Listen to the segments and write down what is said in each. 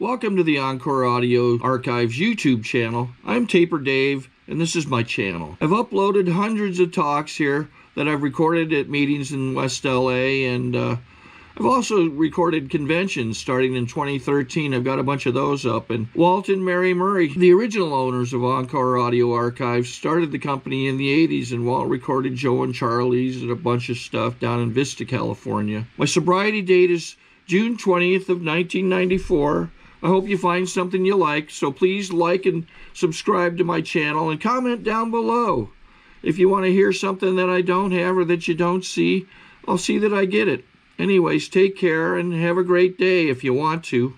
Welcome to the Encore Audio Archives YouTube channel. I'm Taper Dave, and this is my channel. I've uploaded hundreds of talks here that I've recorded at meetings in West LA, and I've also recorded conventions starting in 2013. I've got a bunch of those up. And Walt and Mary Murray, the original owners of Encore Audio Archives, started the company in the 80s, and Walt recorded Joe and Charlie's and a bunch of stuff down in Vista, California. My sobriety date is June 20th of 1994. I hope you find something you like, so please like and subscribe to my channel and comment down below. If you want to hear something that I don't have or that you don't see, I'll see that I get it. Anyways, take care and have a great day if you want to.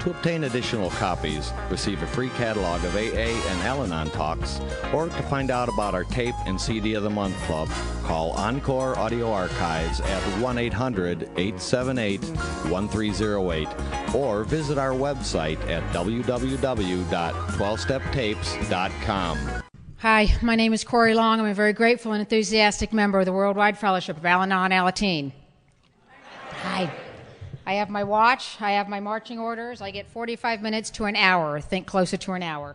To obtain additional copies, receive a free catalog of AA and Alanon talks, or to find out about our tape and CD of the Month Club, call Encore Audio Archives at 1-800-878-1308, or visit our website at www.12steptapes.com. Hi, my name is Corrie Long. I'm a very grateful and enthusiastic member of the Worldwide Fellowship of Alanon Alateen. Hi. I have my watch, I have my marching orders, I get 45 minutes to an hour, think closer to an hour.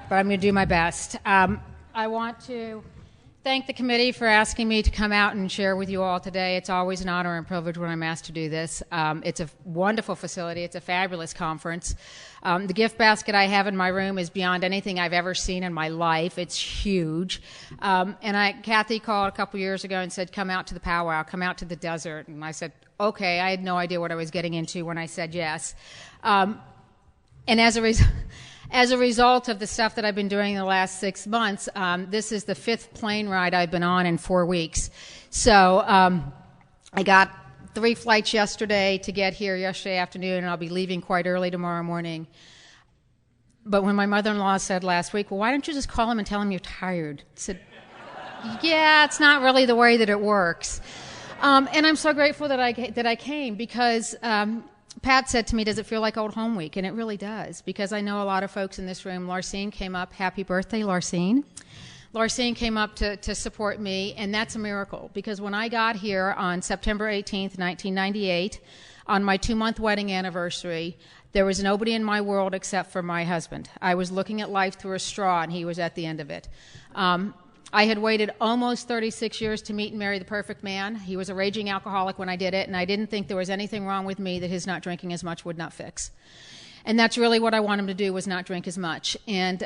But I'm going to do my best. I want to thank the committee for asking me to come out and share with you all today. It's always an honor and privilege when I'm asked to do this. It's a wonderful facility, it's a fabulous conference. The gift basket I have in my room is beyond anything I've ever seen in my life. It's huge. Kathy called a couple years ago and said, come out to the powwow, come out to the desert. And I said, okay. I had no idea what I was getting into when I said yes. And as a result of the stuff that I've been doing in the last 6 months, this is the 5th plane ride I've been on in 4 weeks. So I got 3 flights yesterday to get here yesterday afternoon, and I'll be leaving quite early tomorrow morning. But when my mother-in-law said last week, well, why don't you just call him and tell him you're tired? I said, yeah, it's not really the way that it works. And I'm so grateful that I came because Pat said to me, does it feel like Old Home Week? And it really does, because I know a lot of folks in this room. Larsine came up. Happy birthday, Larsine. Larsine came up to support me, and that's a miracle, because when I got here on September 18th, 1998, on my 2-month wedding anniversary, there was nobody in my world except for my husband. I was looking at life through a straw, and he was at the end of it. I had waited almost 36 years to meet and marry the perfect man. He was a raging alcoholic when I did it, and I didn't think there was anything wrong with me that his not drinking as much would not fix. And that's really what I want him to do, was not drink as much. And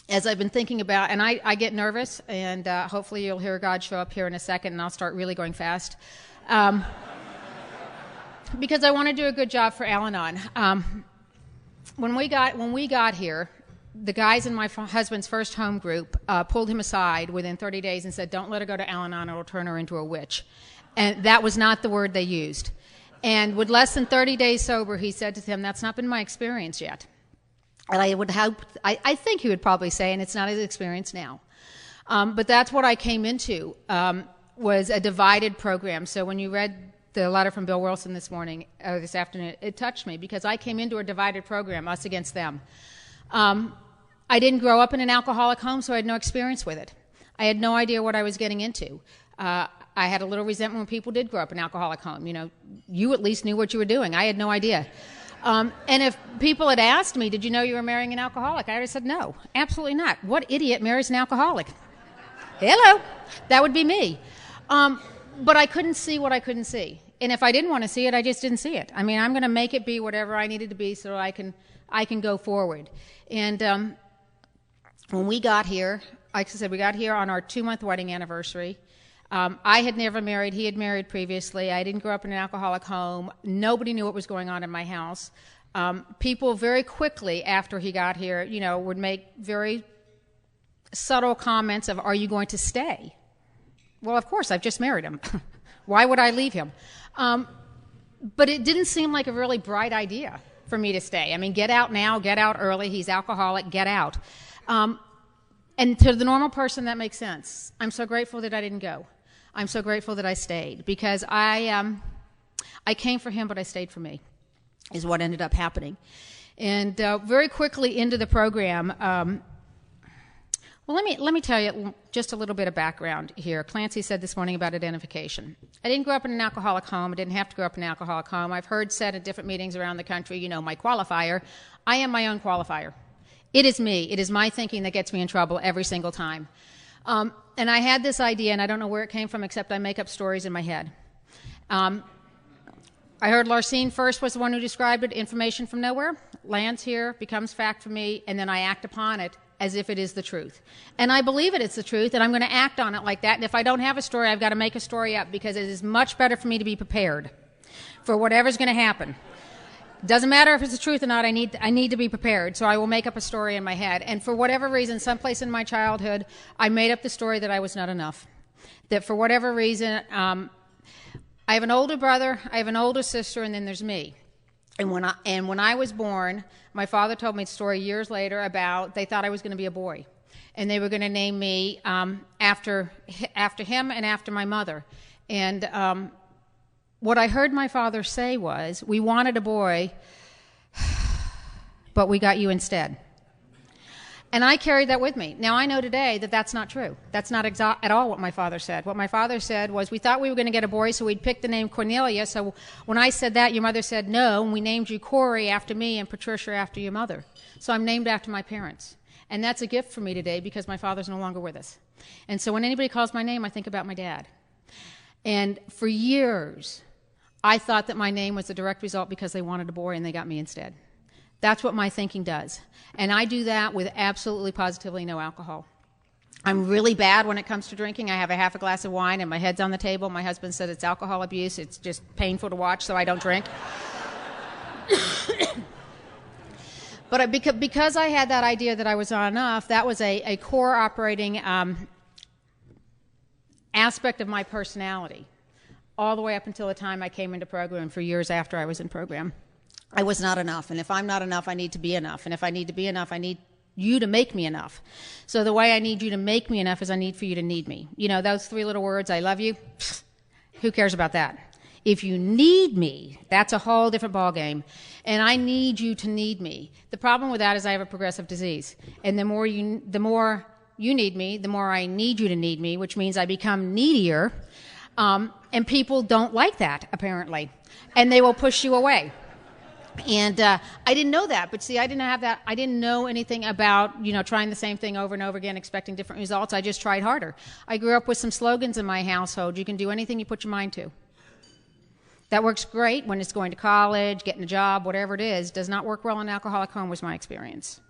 as I've been thinking about, and I get nervous, and hopefully you'll hear God show up here in a second, and I'll start really going fast. Because I want to do a good job for Alanon. When we got here, the guys in my husband's first home group pulled him aside within 30 days and said, don't let her go to Alanon, it'll turn her into a witch. And that was not the word they used. And with less than 30 days sober, he said to them, that's not been my experience yet. And I think he would probably say, and it's not his experience now. But that's what I came into, was a divided program. So when you read the letter from Bill Wilson this afternoon, it touched me, because I came into a divided program, us against them. I didn't grow up in an alcoholic home, so I had no experience with it. I had no idea what I was getting into. I had a little resentment when people did grow up in an alcoholic home. You know, you at least knew what you were doing. I had no idea. And if people had asked me, did you know you were marrying an alcoholic? I would have said, no, absolutely not. What idiot marries an alcoholic? Hello, that would be me. But I couldn't see what I couldn't see. And if I didn't want to see it, I just didn't see it. I mean, I'm going to make it be whatever I needed to be so I can go forward. And when we got here, like I said, we got here on our 2-month wedding anniversary. I had never married. He had married previously. I didn't grow up in an alcoholic home. Nobody knew what was going on in my house. People very quickly after he got here, you know, would make very subtle comments of, are you going to stay? Well, of course, I've just married him. Why would I leave him? But it didn't seem like a really bright idea for me to stay. I mean, get out now, get out early. He's alcoholic, get out. And to the normal person, that makes sense. I'm so grateful that I didn't go. I'm so grateful that I stayed, because I came for him, but I stayed for me, is what ended up happening. And very quickly into the program, Well, let me tell you just a little bit of background here. Clancy said this morning about identification. I didn't grow up in an alcoholic home. I didn't have to grow up in an alcoholic home. I've heard said at different meetings around the country, you know, my qualifier. I am my own qualifier. It is me. It is my thinking that gets me in trouble every single time. And I had this idea, and I don't know where it came from, except I make up stories in my head. I heard Larcene first was the one who described it, information from nowhere, lands here, becomes fact for me, and then I act upon it as if it is the truth. And I believe it's the truth, and I'm going to act on it like that. And if I don't have a story, I've got to make a story up, because it is much better for me to be prepared for whatever's going to happen. Doesn't matter if it's the truth or not, I need to be prepared. So I will make up a story in my head. And for whatever reason, someplace in my childhood, I made up the story that I was not enough. That for whatever reason, I have an older brother, I have an older sister, and then there's me. And when I was born, my father told me a story years later about they thought I was going to be a boy, and they were going to name me after him and after my mother. And what I heard my father say was, "We wanted a boy, but we got you instead." And I carried that with me. Now, I know today that that's not true. That's not at all what my father said. What my father said was, we thought we were going to get a boy, so we'd pick the name Cornelia. So when I said that, your mother said no, and we named you Corrie after me and Patricia after your mother. So I'm named after my parents. And that's a gift for me today, because my father's no longer with us. And so when anybody calls my name, I think about my dad. And for years, I thought that my name was the direct result because they wanted a boy and they got me instead. That's what my thinking does. And I do that with absolutely positively no alcohol. I'm really bad when it comes to drinking. I have a half a glass of wine and my head's on the table. My husband said it's alcohol abuse. It's just painful to watch, so I don't drink. But because I had that idea that I was not enough, that was a core operating aspect of my personality, all the way up until the time I came into program, for years after I was in program. I was not enough, and if I'm not enough, I need to be enough, and if I need to be enough, I need you to make me enough. So the way I need you to make me enough is I need for you to need me. You know, those three little words, I love you, who cares about that? If you need me, that's a whole different ballgame, and I need you to need me. The problem with that is I have a progressive disease, and the more you need me, the more I need you to need me, which means I become needier, and people don't like that, apparently, and they will push you away. And I didn't know that, but see, I didn't have that. I didn't know anything about, you know, trying the same thing over and over again, expecting different results. I just tried harder. I grew up with some slogans in my household. You can do anything you put your mind to. That works great when it's going to college, getting a job, whatever it is. Does not work well in an alcoholic home, was my experience.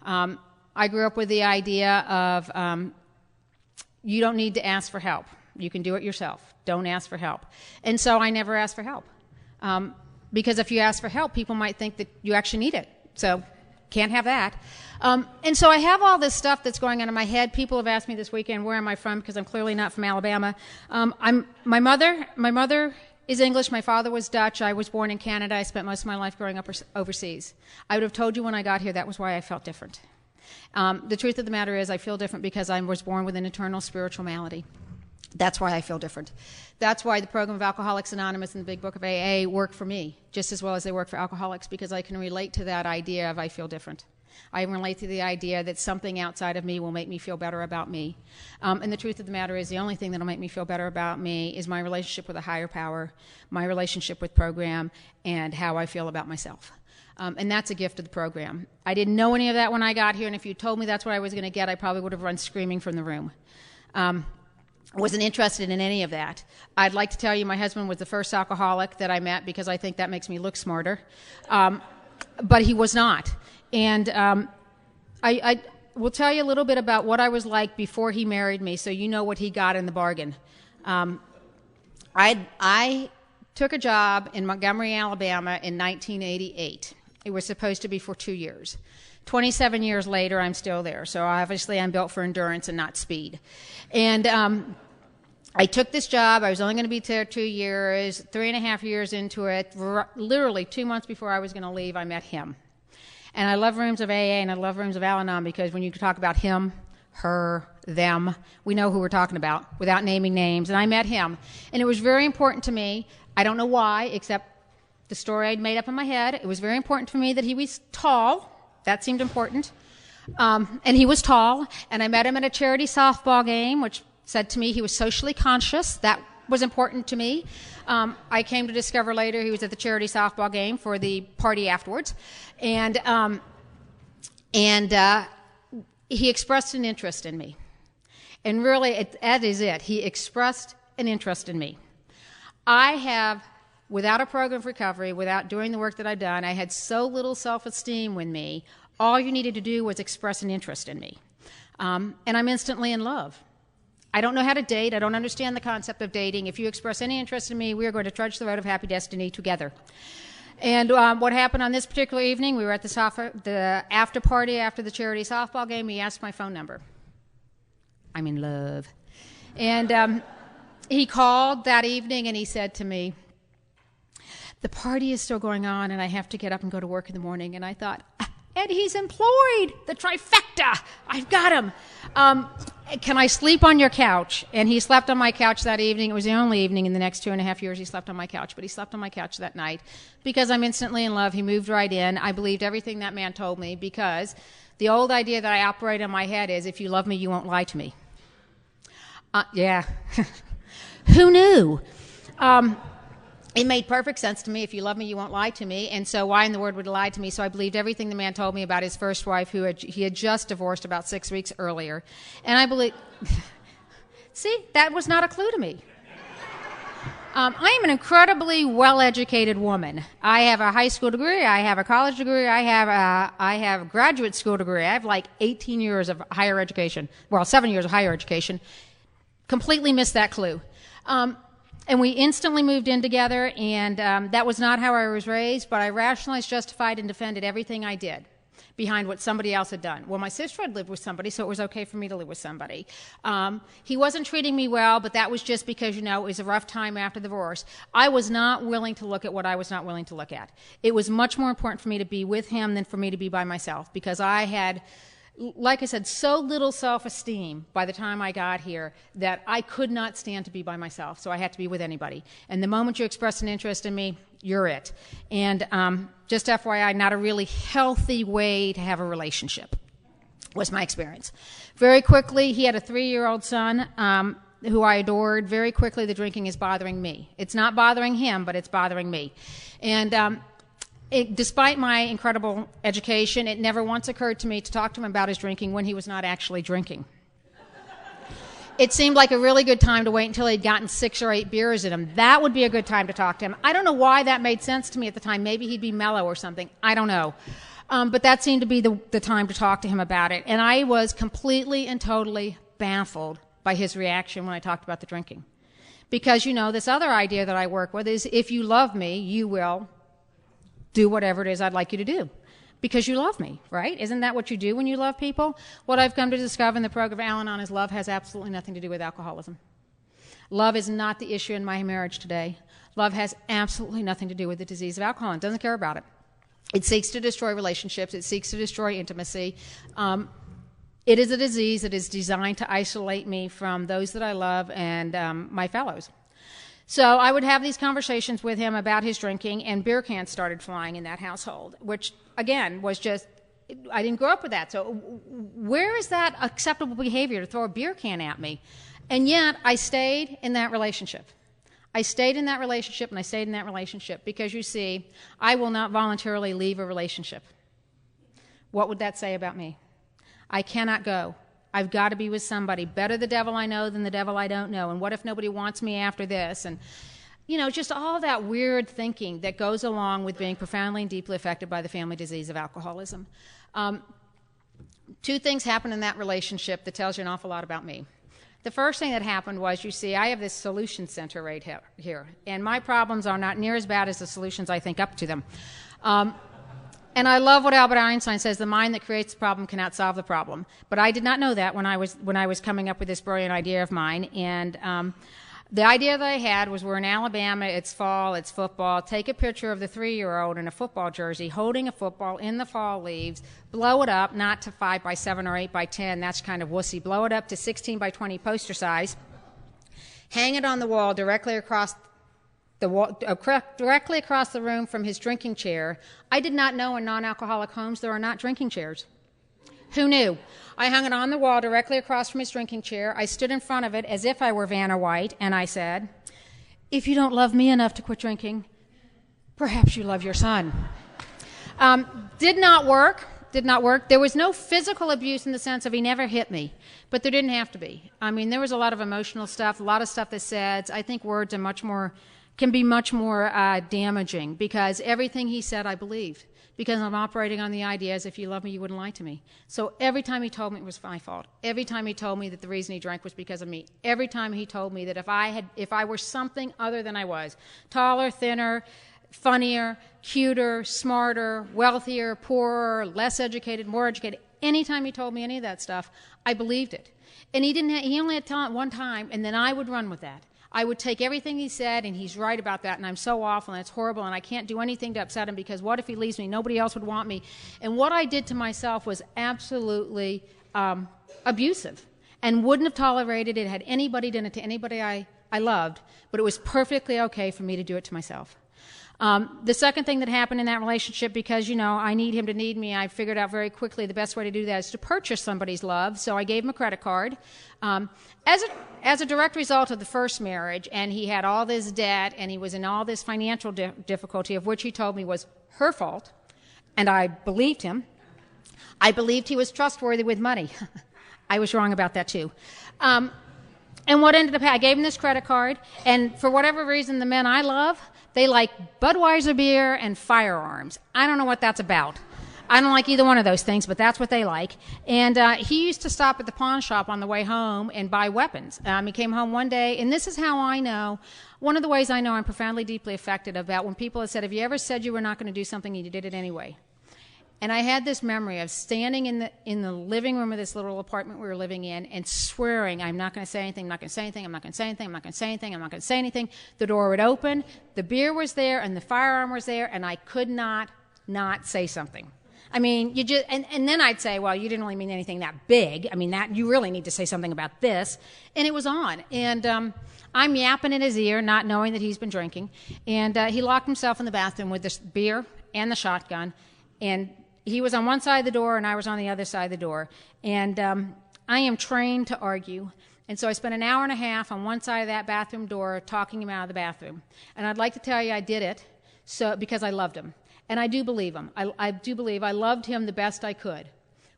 I grew up with the idea of you don't need to ask for help. You can do it yourself. Don't ask for help. And so I never asked for help. Because if you ask for help, people might think that you actually need it. So can't have that. And so I have all this stuff that's going on in my head. People have asked me this weekend, where am I from? Because I'm clearly not from Alabama. My mother is English. My father was Dutch. I was born in Canada. I spent most of my life growing up overseas. I would have told you when I got here that was why I felt different. The truth of the matter is I feel different because I was born with an internal spiritual malady. That's why I feel different. That's why the program of Alcoholics Anonymous and the Big Book of AA work for me just as well as they work for alcoholics, because I can relate to that idea of I feel different. I relate to the idea that something outside of me will make me feel better about me. And the truth of the matter is the only thing that will make me feel better about me is my relationship with a higher power, my relationship with program, and how I feel about myself. And that's a gift of the program. I didn't know any of that when I got here, and if you told me that's what I was going to get, I probably would have run screaming from the room. Wasn't interested in any of that. I'd like to tell you my husband was the first alcoholic that I met because I think that makes me look smarter. But he was not. And I will tell you a little bit about what I was like before he married me, so you know what he got in the bargain. I took a job in Montgomery, Alabama in 1988. It was supposed to be for 2 years. 27 years later, I'm still there. So obviously I'm built for endurance and not speed. And I took this job. I was only going to be there 2 years, 3.5 years into it. Literally 2 months before I was going to leave, I met him. And I love rooms of AA and I love rooms of Alanon because when you talk about him, her, them, we know who we're talking about without naming names. And I met him. And it was very important to me. I don't know why, except the story I'd made up in my head. It was very important to me that he was tall. That seemed important. And he was tall, and I met him at a charity softball game, which said to me he was socially conscious. That was important to me. I came to discover later he was at the charity softball game for the party afterwards. And he expressed an interest in me. And really, that is it. He expressed an interest in me. I have, without a program of recovery, without doing the work that I've done, I had so little self-esteem with me. All you needed to do was express an interest in me. And I'm instantly in love. I don't know how to date. I don't understand the concept of dating. If you express any interest in me, we are going to trudge the road of happy destiny together. And what happened on this particular evening, we were at the after party after the charity softball game. He asked my phone number. I'm in love. And he called that evening and he said to me, the party is still going on and I have to get up and go to work in the morning. And I thought, and he's employed, the trifecta. I've got him. Can I sleep on your couch? And he slept on my couch that evening. It was the only evening in the next 2.5 years he slept on my couch, but he slept on my couch that night because I'm instantly in love. He moved right in. I believed everything that man told me because the old idea that I operate in my head is if you love me, you won't lie to me. Yeah. Who knew? It made perfect sense to me. If you love me, you won't lie to me. And so why in the world would he lie to me? So I believed everything the man told me about his first wife, he had just divorced about 6 weeks earlier. And I believe, see, that was not a clue to me. I am an incredibly well-educated woman. I have a high school degree. I have a college degree. I have a graduate school degree. I have like 18 years of higher education. Well, 7 years of higher education. Completely missed that clue. And we instantly moved in together, and that was not how I was raised, but I rationalized, justified, and defended everything I did behind what somebody else had done. Well, my sister had lived with somebody, so it was okay for me to live with somebody. He wasn't treating me well, but that was just because, it was a rough time after the divorce. I was not willing to look at what I was not willing to look at. It was much more important for me to be with him than for me to be by myself, because I had, like I said, so little self-esteem by the time I got here that I could not stand to be by myself, so I had to be with anybody. And the moment you express an interest in me, you're it. And just FYI, not a really healthy way to have a relationship, was my experience. Very quickly, he had a 3-year-old son who I adored. Very quickly, the drinking is bothering me. It's not bothering him, but it's bothering me. And despite my incredible education, it never once occurred to me to talk to him about his drinking when he was not actually drinking. It seemed like a really good time to wait until he'd gotten 6 or 8 beers in him. That would be a good time to talk to him. I don't know why that made sense to me at the time. Maybe he'd be mellow or something. I don't know. But that seemed to be the time to talk to him about it. And I was completely and totally baffled by his reaction when I talked about the drinking. Because, this other idea that I work with is if you love me, you will do whatever it is I'd like you to do because you love me, right? Isn't that what you do when you love people? What I've come to discover in the program of Alanon is love has absolutely nothing to do with alcoholism. Love is not the issue in my marriage today. Love has absolutely nothing to do with the disease of alcohol. It doesn't care about it. It seeks to destroy relationships. It seeks to destroy intimacy. It is a disease that is designed to isolate me from those that I love and my fellows. So I would have these conversations with him about his drinking, and beer cans started flying in that household, which, again, was just, I didn't grow up with that. So where is that acceptable behavior to throw a beer can at me? And yet I stayed in that relationship. I stayed in that relationship, and I stayed in that relationship because, you see, I will not voluntarily leave a relationship. What would that say about me? I cannot go. I've got to be with somebody. Better the devil I know than the devil I don't know. And what if nobody wants me after this? And, just all that weird thinking that goes along with being profoundly and deeply affected by the family disease of alcoholism. 2 things happened in that relationship that tells you an awful lot about me. The first thing that happened was, you see, I have this solution center right here. And my problems are not near as bad as the solutions I think up to them. And I love what Albert Einstein says, the mind that creates the problem cannot solve the problem. But I did not know that when I was coming up with this brilliant idea of mine. And the idea that I had was, we're in Alabama, it's fall, it's football. Take a picture of the 3-year-old in a football jersey holding a football in the fall leaves, blow it up, not to 5 by 7 or 8 by 10, that's kind of wussy. Blow it up to 16 by 20 poster size, hang it on the wall directly across the room from his drinking chair. I did not know in non-alcoholic homes there are not drinking chairs. Who knew? I hung it on the wall directly across from his drinking chair. I stood in front of it as if I were Vanna White, and I said, "If you don't love me enough to quit drinking, perhaps you love your son." Did not work. Did not work. There was no physical abuse in the sense of he never hit me, but there didn't have to be. I mean, there was a lot of emotional stuff, a lot of stuff that said, I think words are can be much more damaging, because everything he said I believed, because I'm operating on the idea as if you love me, you wouldn't lie to me. So every time he told me it was my fault, every time he told me that the reason he drank was because of me, every time he told me that if I were something other than I was, taller, thinner, funnier, cuter, smarter, wealthier, poorer, less educated, more educated, anytime he told me any of that stuff, I believed it. And he only had talent one time, and then I would run with that. I would take everything he said, and he's right about that, and I'm so awful, and it's horrible, and I can't do anything to upset him, because what if he leaves me? Nobody else would want me. And what I did to myself was absolutely abusive, and wouldn't have tolerated it had anybody done it to anybody I loved, but it was perfectly okay for me to do it to myself. The second thing that happened in that relationship, because, I need him to need me, I figured out very quickly the best way to do that is to purchase somebody's love. So I gave him a credit card. As a direct result of the first marriage, and he had all this debt, and he was in all this financial difficulty, of which he told me was her fault, and I believed him. I believed he was trustworthy with money. I was wrong about that, too. And what ended up happening, I gave him this credit card, and for whatever reason, the men I love, they like Budweiser beer and firearms. I don't know what that's about. I don't like either one of those things, but that's what they like. And he used to stop at the pawn shop on the way home and buy weapons. He came home one day, and this is how I know, one of the ways I know I'm profoundly, deeply affected about when people have said, have you ever said you were not going to do something and you did it anyway? And I had this memory of standing in the living room of this little apartment we were living in and swearing, I'm not going to say anything, I'm not going to say anything, I'm not going to say anything, I'm not going to say anything, I'm not going to say anything. The door would open, the beer was there, and the firearm was there, and I could not say something. I mean, and then I'd say, well, you didn't really mean anything that big. I mean, that you really need to say something about this. And it was on. And I'm yapping in his ear, not knowing that he's been drinking. And he locked himself in the bathroom with this beer and the shotgun. And he was on one side of the door, and I was on the other side of the door. And I am trained to argue. And so I spent an hour and a half on one side of that bathroom door talking him out of the bathroom. And I'd like to tell you I did it because I loved him. And I do believe him. I do believe I loved him the best I could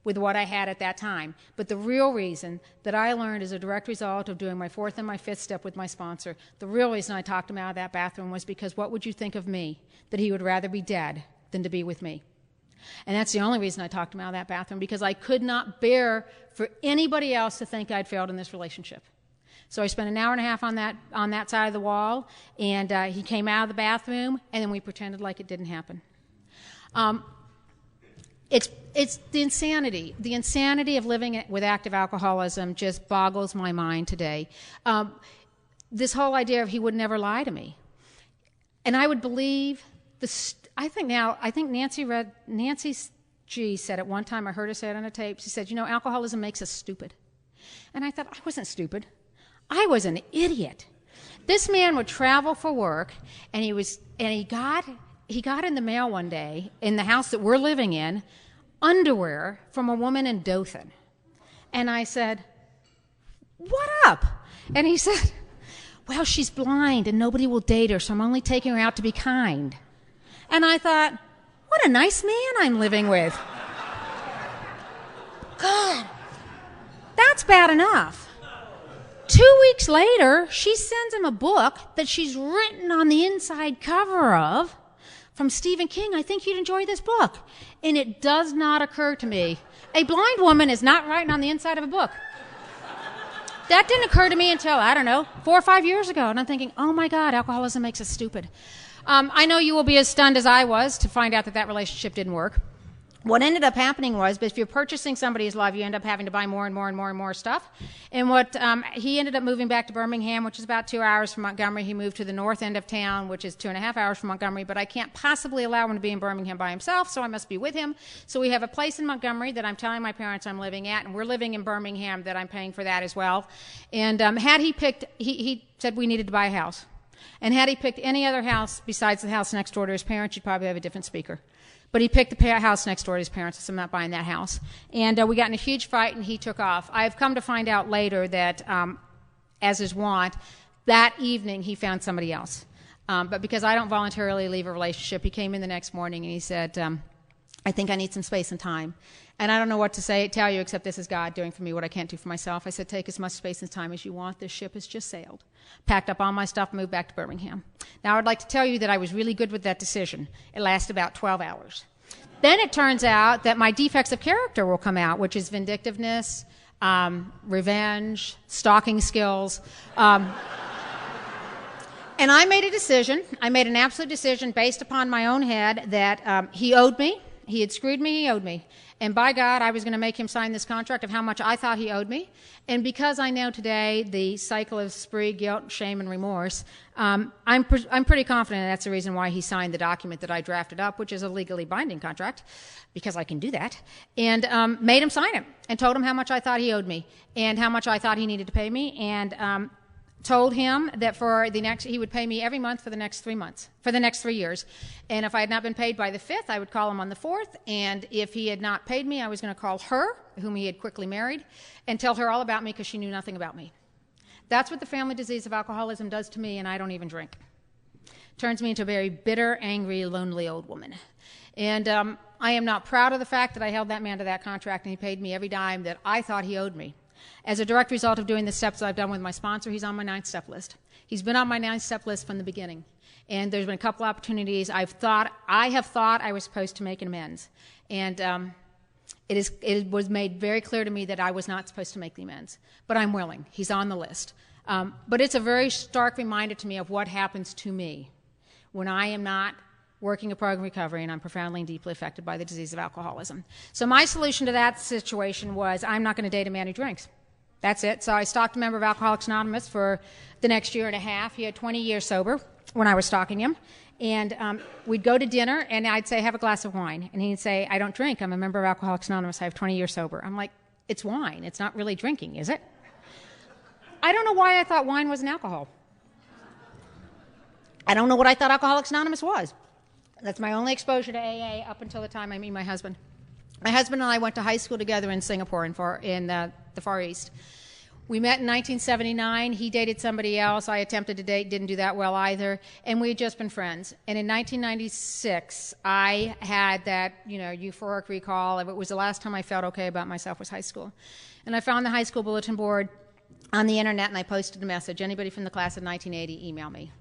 with what I had at that time. But the real reason that I learned as a direct result of doing my fourth and my fifth step with my sponsor, the real reason I talked him out of that bathroom was because what would you think of me? That he would rather be dead than to be with me. And that's the only reason I talked him out of that bathroom, because I could not bear for anybody else to think I'd failed in this relationship. So I spent an hour and a half on that side of the wall, and he came out of the bathroom, and then we pretended like it didn't happen. It's the insanity of living with active alcoholism just boggles my mind today. This whole idea of he would never lie to me, and I would believe I think Nancy G said it one time. I heard her say it on a tape. She said, alcoholism makes us stupid. And I thought, I wasn't stupid. I was an idiot. This man would travel for work, and he got in the mail one day in the house that we're living in, underwear from a woman in Dothan. And I said, what up? And he said, well, she's blind and nobody will date her, so I'm only taking her out to be kind. And I thought, what a nice man I'm living with. God, that's bad enough. 2 weeks later, she sends him a book that she's written on the inside cover of from Stephen King. I think you'd enjoy this book. And it does not occur to me. A blind woman is not writing on the inside of a book. That didn't occur to me until, 4 or 5 years ago. And I'm thinking, oh my God, alcoholism makes us stupid. I know you will be as stunned as I was to find out that relationship didn't work. What ended up happening was, if you're purchasing somebody's love, you end up having to buy more and more and more and more stuff. And he ended up moving back to Birmingham, which is about 2 hours from Montgomery. He moved to the north end of town, which is 2.5 hours from Montgomery, but I can't possibly allow him to be in Birmingham by himself, so I must be with him. So we have a place in Montgomery that I'm telling my parents I'm living at, and we're living in Birmingham that I'm paying for that as well. And had he picked, he said we needed to buy a house. And had he picked any other house besides the house next door to his parents, you'd probably have a different speaker. But he picked the house next door to his parents, so I'm not buying that house. And we got in a huge fight, and he took off. I've come to find out later that, as is wont, that evening he found somebody else. But because I don't voluntarily leave a relationship, he came in the next morning and he said, I think I need some space and time. And I don't know what to tell you, except this is God doing for me what I can't do for myself. I said, take as much space and time as you want. This ship has just sailed. Packed up all my stuff, moved back to Birmingham. Now, I'd like to tell you that I was really good with that decision. It lasted about 12 hours. Then it turns out that my defects of character will come out, which is vindictiveness, revenge, stalking skills. And I made a decision. I made an absolute decision based upon my own head that he owed me. He had screwed me, he owed me. And by God, I was going to make him sign this contract of how much I thought he owed me. And because I know today the cycle of spree, guilt, shame, and remorse, I'm pretty confident that's the reason why he signed the document that I drafted up, which is a legally binding contract, because I can do that, and made him sign it and told him how much I thought he owed me and how much I thought he needed to pay me, and told him that he would pay me every month for the next 3 months, for the next 3 years. And if I had not been paid by the 5th, I would call him on the 4th. And if he had not paid me, I was going to call her, whom he had quickly married, and tell her all about me because she knew nothing about me. That's what the family disease of alcoholism does to me, and I don't even drink. Turns me into a very bitter, angry, lonely old woman. And I am not proud of the fact that I held that man to that contract and he paid me every dime that I thought he owed me. As a direct result of doing the steps that I've done with my sponsor, he's on my 9-step list. He's been on my 9-step list from the beginning. And there's been a couple opportunities I have thought I was supposed to make an amends. And it was made very clear to me that I was not supposed to make the amends. But I'm willing. He's on the list. But it's a very stark reminder to me of what happens to me when I am not working a program recovery and I'm profoundly and deeply affected by the disease of alcoholism. So my solution to that situation was I'm not going to date a man who drinks. That's it. So I stalked a member of Alcoholics Anonymous for the next year and a half. He had 20 years sober when I was stalking him. And we'd go to dinner, and I'd say, have a glass of wine. And he'd say, I don't drink. I'm a member of Alcoholics Anonymous. I have 20 years sober. I'm like, it's wine. It's not really drinking, is it? I don't know why I thought wine was an alcohol. I don't know what I thought Alcoholics Anonymous was. That's my only exposure to AA up until the time I met my husband. My husband and I went to high school together in Singapore in the Far East. We met in 1979. He dated somebody else. I attempted to date, didn't do that well either. And we had just been friends. And in 1996, I had that, euphoric recall. It was the last time I felt okay about myself was high school. And I found the high school bulletin board on the internet, and I posted a message. Anybody from the class of 1980, email me.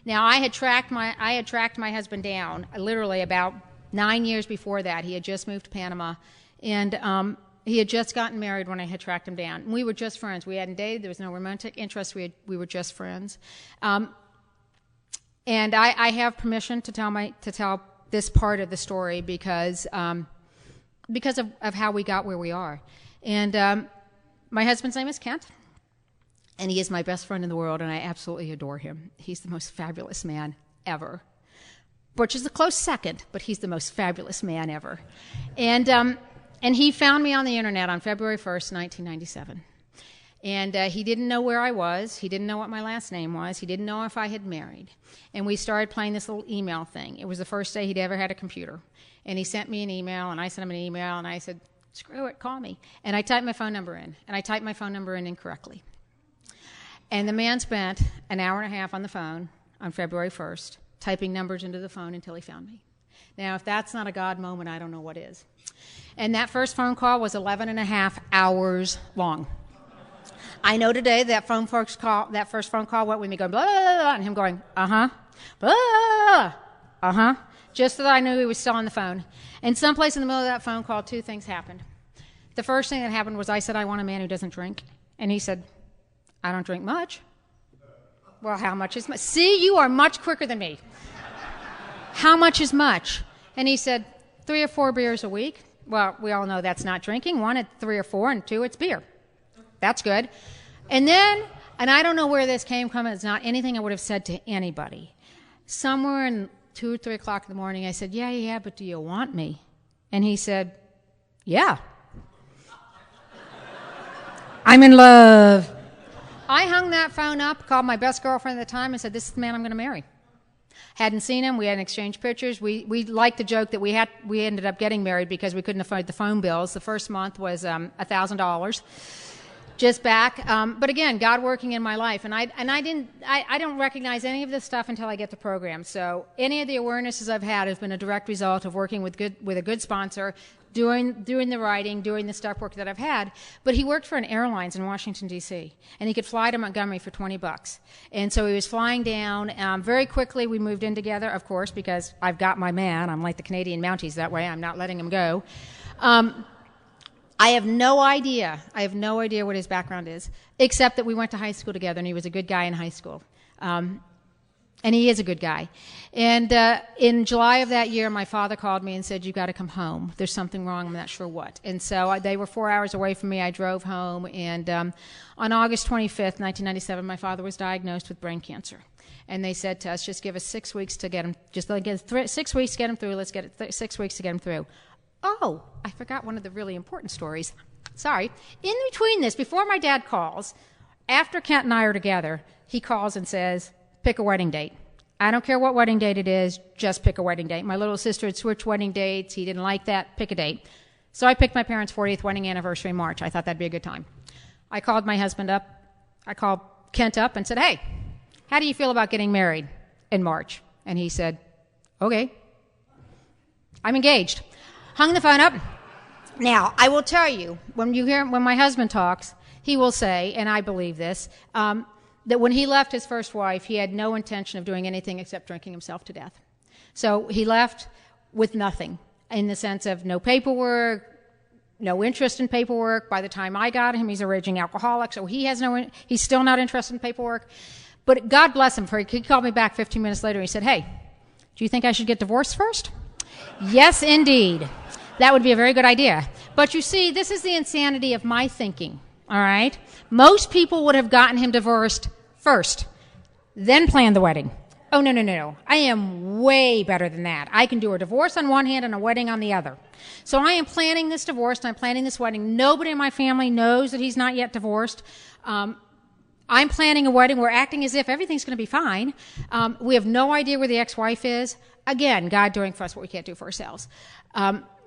Now, I had tracked my husband down literally about 9 years before that. He had just moved to Panama, and he had just gotten married when I had tracked him down. And we were just friends. We hadn't dated. There was no romantic interest. We were just friends. And I have permission to tell this part of the story because of how we got where we are. And my husband's name is Kent. And he is my best friend in the world, and I absolutely adore him. He's the most fabulous man ever. Butch is a close second, but he's the most fabulous man ever. And he found me on the internet on February 1st, 1997. And he didn't know where I was. He didn't know what my last name was. He didn't know if I had married. And we started playing this little email thing. It was the first day he'd ever had a computer. And he sent me an email, and I sent him an email, and I said, screw it, call me. And I typed my phone number in, and I typed my phone number in incorrectly. And the man spent an hour and a half on the phone on February 1st, typing numbers into the phone until he found me. Now, if that's not a God moment, I don't know what is. And that first phone call was 11 and a half hours long. I know today that first phone call went with me going, blah, blah, blah, blah, and him going, uh-huh, blah, uh-huh, just so that I knew he was still on the phone. And someplace in the middle of that phone call, two things happened. The first thing that happened was I said, I want a man who doesn't drink. And he said, I don't drink much. Well, how much is much? See, you are much quicker than me. How much is much? And he said, 3 or 4 beers a week. Well, we all know that's not drinking. 1, it's 3 or 4, and 2, it's beer. That's good. And then, and I don't know where this came from, it's not anything I would have said to anybody. Somewhere in 2 or 3 o'clock in the morning, I said, yeah, but do you want me? And he said, yeah. I'm in love. I hung that phone up, called my best girlfriend at the time, and said, "This is the man I'm going to marry." Hadn't seen him. We hadn't exchanged pictures. We liked the joke that we ended up getting married because we couldn't afford the phone bills. The first month was $1,000. Just back, but again, God working in my life, and I don't recognize any of this stuff until I get the program. So any of the awarenesses I've had has been a direct result of working with a good sponsor, doing the writing, doing the stuff work that I've had. But he worked for an airlines in Washington D.C. and he could fly to Montgomery for $20, and so he was flying down. Very quickly, we moved in together, of course, because I've got my man. I'm like the Canadian Mounties that way. I'm not letting him go. I have no idea what his background is, except that we went to high school together, and he was a good guy in high school. And he is a good guy. And in July of that year, my father called me and said, "You've got to come home. There's something wrong. I'm not sure what." And so they were 4 hours away from me. I drove home. And on August 25th, 1997, my father was diagnosed with brain cancer. And they said to us, "Just give us 6 weeks to get him. Just like 6 weeks to get him through. Let's get it 6 weeks to get him through." Oh, I forgot one of the really important stories. Sorry. In between this, before my dad calls, after Kent and I are together, he calls and says, "Pick a wedding date. I don't care what wedding date it is, just pick a wedding date." My little sister had switched wedding dates. He didn't like that. Pick a date. So I picked my parents' 40th wedding anniversary in March. I thought that'd be a good time. I called my husband up. I called Kent up and said, "Hey, how do you feel about getting married in March?" And he said, "Okay. I'm engaged." Hung the phone up. Now, I will tell you, when my husband talks, he will say, and I believe this, that when he left his first wife, he had no intention of doing anything except drinking himself to death. So he left with nothing, in the sense of no paperwork, no interest in paperwork. By the time I got him, he's a raging alcoholic, so he's still not interested in paperwork. But God bless him, for he called me back 15 minutes later, and he said, "Hey, do you think I should get divorced first?" Yes, indeed. That would be a very good idea. But you see, this is the insanity of my thinking, all right? Most people would have gotten him divorced first, then planned the wedding. Oh, no. I am way better than that. I can do a divorce on one hand and a wedding on the other. So I am planning this divorce, and I'm planning this wedding. Nobody in my family knows that he's not yet divorced. I'm planning a wedding. We're acting as if everything's going to be fine. We have no idea where the ex-wife is. Again, God doing for us what we can't do for ourselves.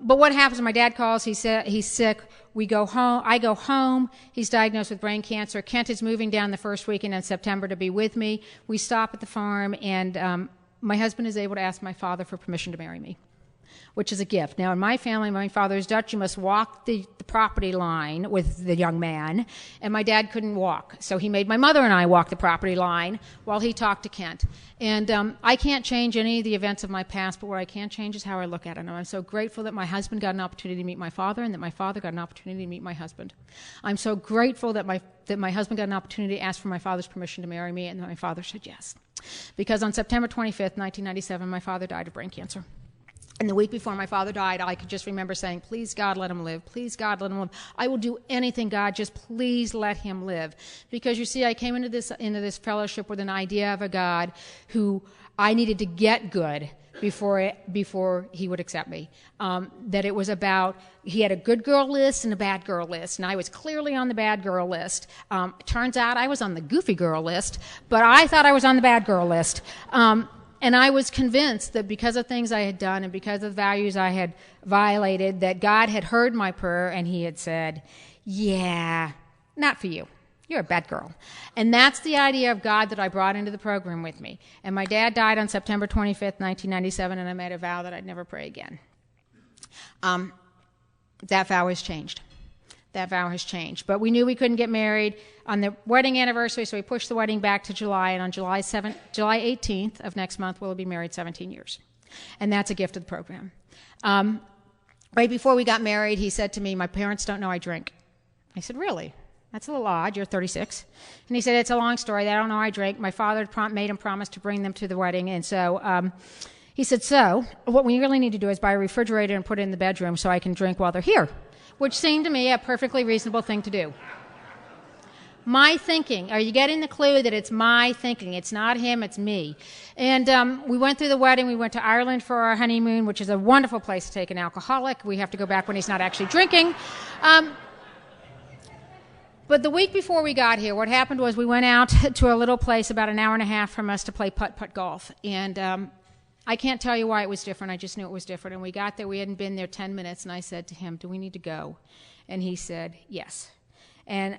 But what happens when my dad calls? He's sick. We go home. I go home. He's diagnosed with brain cancer. Kent is moving down the first weekend in September to be with me. We stop at the farm, and my husband is able to ask my father for permission to marry me, which is a gift. Now, in my family, my father's Dutch. You must walk the property line with the young man, and my dad couldn't walk. So he made my mother and I walk the property line while he talked to Kent. And I can't change any of the events of my past, but what I can change is how I look at it. And I'm so grateful that my husband got an opportunity to meet my father, and that my father got an opportunity to meet my husband. I'm so grateful that my husband got an opportunity to ask for my father's permission to marry me, and that my father said yes. Because on September 25th, 1997, my father died of brain cancer. And the week before my father died, I could just remember saying, "Please, God, let him live. Please, God, let him live. I will do anything, God, just please let him live." Because you see, I came into this fellowship with an idea of a God who I needed to get good before he would accept me. That it was about, he had a good girl list and a bad girl list, and I was clearly on the bad girl list. Turns out I was on the goofy girl list, but I thought I was on the bad girl list. And I was convinced that because of things I had done and because of values I had violated, that God had heard my prayer and he had said, "Yeah, not for you. You're a bad girl." And that's the idea of God that I brought into the program with me. And my dad died on September 25th, 1997, and I made a vow that I'd never pray again. That vow has changed. But we knew we couldn't get married on the wedding anniversary, so we pushed the wedding back to July, and on July 18th of next month, we'll be married 17 years. And that's a gift of the program. Right before we got married, he said to me, "My parents don't know I drink." I said, "Really? That's a little odd. You're 36. And he said, "It's a long story. They don't know I drink. My father made him promise to bring them to the wedding." And so he said, "So what we really need to do is buy a refrigerator and put it in the bedroom so I can drink while they're here," which seemed to me a perfectly reasonable thing to do. My thinking. Are you getting the clue that it's my thinking? It's not him, it's me. And we went through the wedding. We went to Ireland for our honeymoon, which is a wonderful place to take an alcoholic. We have to go back when he's not actually drinking. But the week before we got here, what happened was we went out to a little place about an hour and a half from us to play putt-putt golf. And I can't tell you why it was different. I just knew it was different. And we got there. We hadn't been there 10 minutes. And I said to him, do we need to go? And he said, yes. And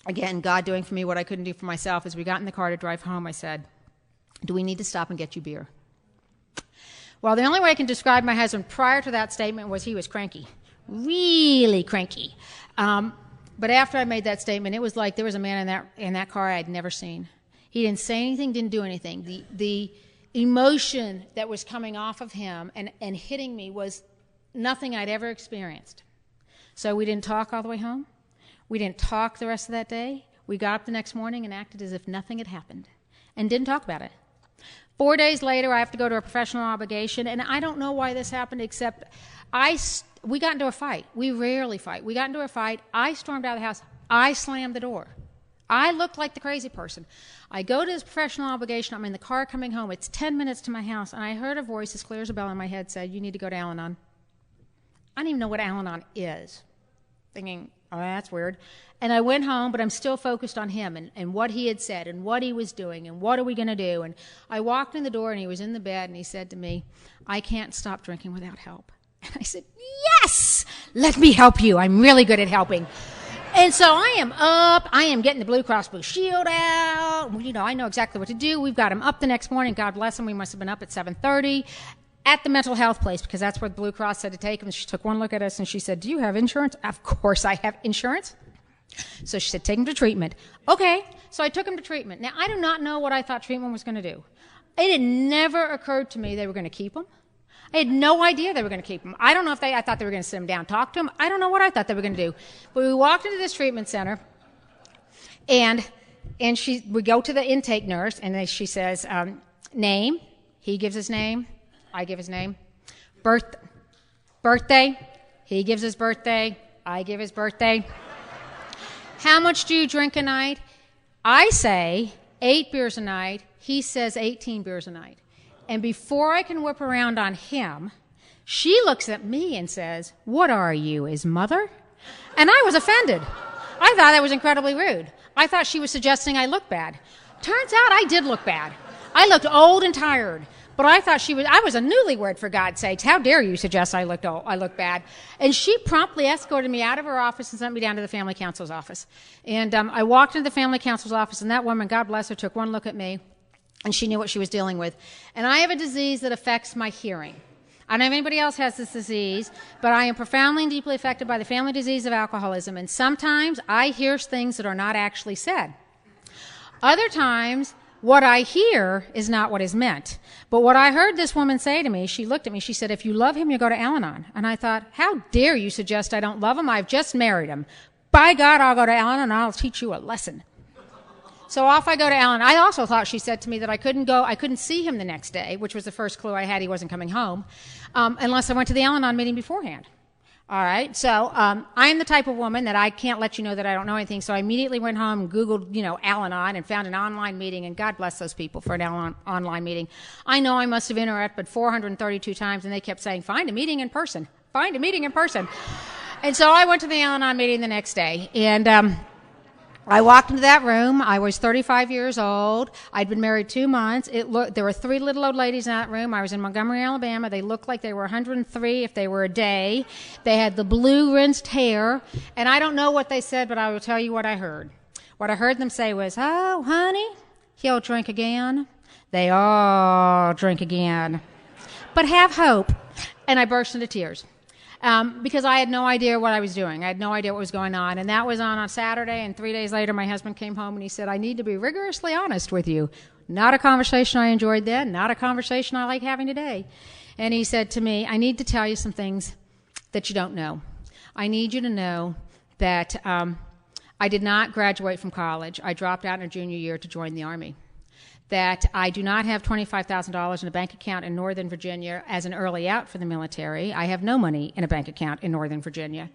again, God doing for me what I couldn't do for myself. As we got in the car to drive home, I said, do we need to stop and get you beer? Well, the only way I can describe my husband prior to that statement was he was cranky. Really cranky. But after I made that statement, it was like there was a man in that car I had never seen. He didn't say anything, didn't do anything. The emotion that was coming off of him and hitting me was nothing I'd ever experienced. So we didn't talk all the way home. We didn't talk the rest of that day. We got up the next morning and acted as if nothing had happened and didn't talk about it. 4 days later, I have to go to a professional obligation, and I don't know why this happened except we got into a fight. We rarely fight. We got into a fight. I stormed out of the house. I slammed the door. I looked like the crazy person. I go to this professional obligation. I'm in the car coming home. It's 10 minutes to my house, and I heard a voice as clear as a bell in my head said, you need to go to Alanon. I don't even know what Alanon is. Thinking, oh, that's weird. And I went home, but I'm still focused on him and what he had said and what he was doing and what are we going to do. And I walked in the door, and he was in the bed, and he said to me, I can't stop drinking without help. And I said, yes, let me help you. I'm really good at helping. And so I am up. I am getting the Blue Cross Blue Shield out. You know, I know exactly what to do. We've got him up the next morning. God bless him. We must have been up at 7:30 at the mental health place because that's where the Blue Cross said to take him. She took one look at us, and she said, do you have insurance? Of course I have insurance. So she said, take him to treatment. Okay. So I took him to treatment. Now, I do not know what I thought treatment was going to do. It had never occurred to me they were going to keep him. I had no idea they were going to keep him. I don't know if I thought they were going to sit him down, talk to him. I don't know what I thought they were going to do. But we walked into this treatment center, and we go to the intake nurse, and she says, name. He gives his name. I give his name. Birthday. He gives his birthday. I give his birthday. How much do you drink a night? I say 8 beers a night. He says 18 beers a night. And before I can whip around on him, she looks at me and says, what are you, his mother? And I was offended. I thought that was incredibly rude. I thought she was suggesting I look bad. Turns out I did look bad. I looked old and tired. But I thought I was a newlywed, for God's sakes. How dare you suggest I look bad? And she promptly escorted me out of her office and sent me down to the family counsel's office. And I walked into the family counsel's office, and that woman, God bless her, took one look at me, and she knew what she was dealing with. And I have a disease that affects my hearing. I don't know if anybody else has this disease, but I am profoundly and deeply affected by the family disease of alcoholism. And sometimes I hear things that are not actually said. Other times, what I hear is not what is meant. But what I heard this woman say to me, she looked at me, she said, if you love him, you go to Alanon. And I thought, how dare you suggest I don't love him? I've just married him. By God, I'll go to Alanon and I'll teach you a lesson. So off I go to Alanon. I also thought she said to me that I couldn't see him the next day, which was the first clue I had he wasn't coming home, unless I went to the Alanon meeting beforehand. All right, so I'm the type of woman that I can't let you know that I don't know anything, so I immediately went home and Googled, Alanon and found an online meeting, and God bless those people for an online meeting. I know I must have interrupted 432 times, and they kept saying, find a meeting in person, find a meeting in person. And so I went to the Alanon meeting the next day, and I walked into that room. I was 35 years old. I'd been married 2 months. There were 3 little old ladies in that room. I was in Montgomery, Alabama. They looked like they were 103 if they were a day. They had the blue rinsed hair. And I don't know what they said, but I will tell you what I heard. What I heard them say was, oh, honey, he'll drink again. They all drink again. But have hope. And I burst into tears. Because I had no idea what I was doing. I had no idea what was going on. And that was on a Saturday, and 3 days later my husband came home and he said, I need to be rigorously honest with you. Not a conversation I enjoyed then, not a conversation I like having today. And he said to me, I need to tell you some things that you don't know. I need you to know that I did not graduate from college. I dropped out in a junior year to join the Army. That I do not have $25,000 in a bank account in Northern Virginia as an early out for the military. I have no money in a bank account in Northern Virginia.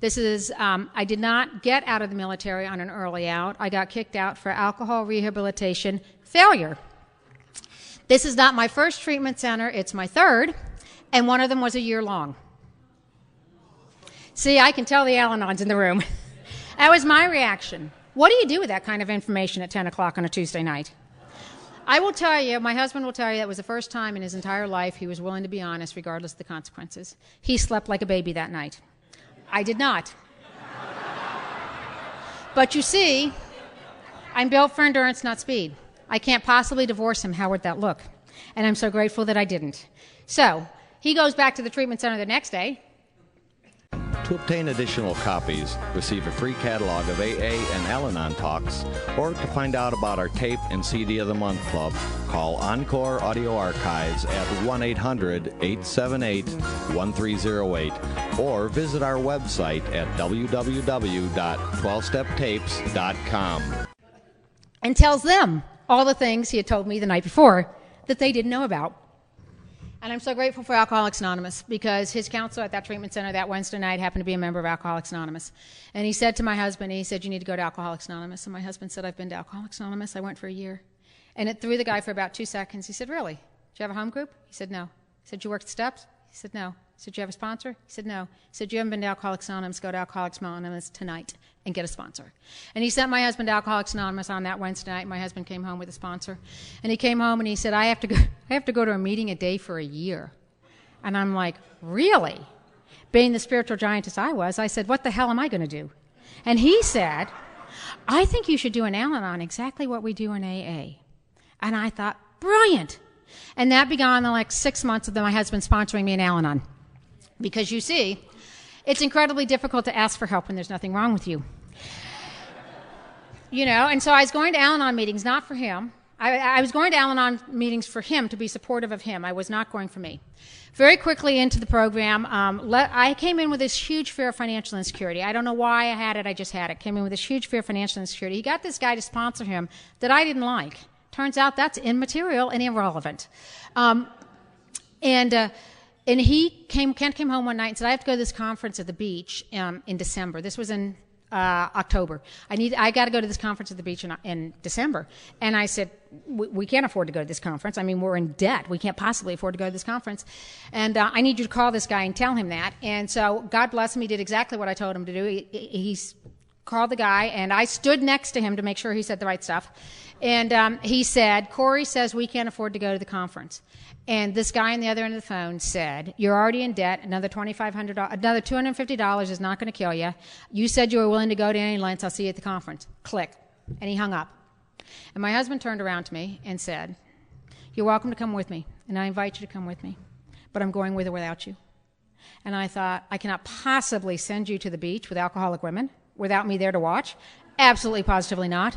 This is, I did not get out of the military on an early out. I got kicked out for alcohol rehabilitation failure. This is not my first treatment center. It's my third, and one of them was a year long. See, I can tell the Alanons in the room. That was my reaction. What do you do with that kind of information at 10 o'clock on a Tuesday night? I will tell you, my husband will tell you, that was the first time in his entire life he was willing to be honest regardless of the consequences. He slept like a baby that night. I did not. But you see, I'm built for endurance, not speed. I can't possibly divorce him. How would that look? And I'm so grateful that I didn't. So he goes back to the treatment center the next day. To obtain additional copies, receive a free catalog of AA and Alanon talks, or to find out about our tape and CD of the Month Club, call Encore Audio Archives at 1-800-878-1308, or visit our website at www.12steptapes.com. And tells them all the things he had told me the night before that they didn't know about. And I'm so grateful for Alcoholics Anonymous, because his counselor at that treatment center that Wednesday night happened to be a member of Alcoholics Anonymous. And he said to my husband, he said, you need to go to Alcoholics Anonymous. And my husband said, I've been to Alcoholics Anonymous. I went for a year. And it threw the guy for about 2 seconds. He said, really? Did you have a home group? He said, no. He said, you worked the steps? He said, no. He said, you have a sponsor? He said, no. He said, you haven't been to Alcoholics Anonymous. Go to Alcoholics Anonymous tonight and get a sponsor. And he sent my husband to Alcoholics Anonymous on that Wednesday night. My husband came home with a sponsor. And he came home and he said, I have to go to a meeting a day for a year. And I'm like, really? Being the spiritual giantess I was, I said, what the hell am I going to do? And he said, I think you should do an Alanon, exactly what we do in AA. And I thought, brilliant. And that began the 6 months of my husband sponsoring me in Alanon. Because you see, it's incredibly difficult to ask for help when there's nothing wrong with you. And so I was going to Alanon meetings, not for him. I was going to Alanon meetings for him, to be supportive of him. I was not going for me. Very quickly into the program, I came in with this huge fear of financial insecurity. I don't know why I had it, I just had it. Came in with this huge fear of financial insecurity. He got this guy to sponsor him that I didn't like. Turns out that's immaterial and irrelevant. And Kent came home one night and said, I have to go to this conference at the beach in December. This was in October. I got to go to this conference at the beach in December. And I said, we can't afford to go to this conference. I mean, we're in debt. We can't possibly afford to go to this conference. And I need you to call this guy and tell him that. And so God bless him. He did exactly what I told him to do. He called the guy, and I stood next to him to make sure he said the right stuff. And he said, Corrie says we can't afford to go to the conference. And this guy on the other end of the phone said, you're already in debt. Another $250 is not going to kill you. You said you were willing to go to any lengths. I'll see you at the conference. Click. And he hung up. And my husband turned around to me and said, you're welcome to come with me, and I invite you to come with me, but I'm going with or without you. And I thought, I cannot possibly send you to the beach with alcoholic women without me there to watch. Absolutely, positively not.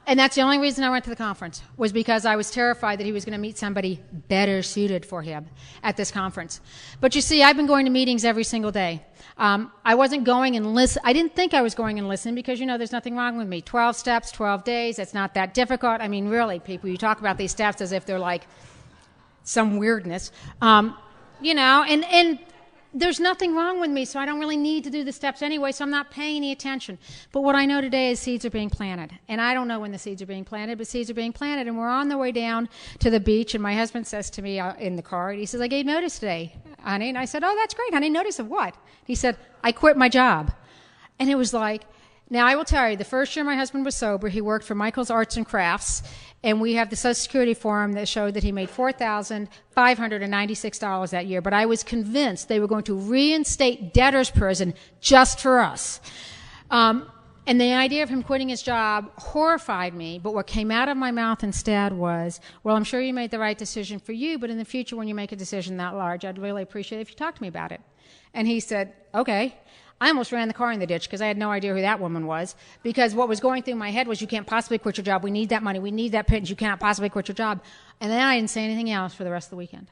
And that's the only reason I went to the conference, was because I was terrified that he was going to meet somebody better suited for him at this conference. But you see, I've been going to meetings every single day. I wasn't going and listen. I didn't think I was going and listening because, there's nothing wrong with me. 12 steps, 12 days, it's not that difficult. I mean, really, people, you talk about these steps as if they're like some weirdness. And there's nothing wrong with me, so I don't really need to do the steps anyway, so I'm not paying any attention. But what I know today is seeds are being planted. And I don't know when the seeds are being planted, but seeds are being planted. And we're on the way down to the beach, and my husband says to me in the car, he says, I gave notice today, honey. And I said, oh, that's great, honey. Notice of what? He said, I quit my job. And it was like, now I will tell you, the first year my husband was sober, he worked for Michael's Arts and Crafts, and we have the Social Security form that showed that he made $4,596 that year. But I was convinced they were going to reinstate debtor's prison just for us. And the idea of him quitting his job horrified me, but what came out of my mouth instead was, well, I'm sure you made the right decision for you, but in the future when you make a decision that large, I'd really appreciate it if you talk to me about it. And he said, okay. I almost ran the car in the ditch because I had no idea who that woman was, because what was going through my head was, you can't possibly quit your job. We need that money. We need that pittance. You cannot possibly quit your job. And then I didn't say anything else for the rest of the weekend.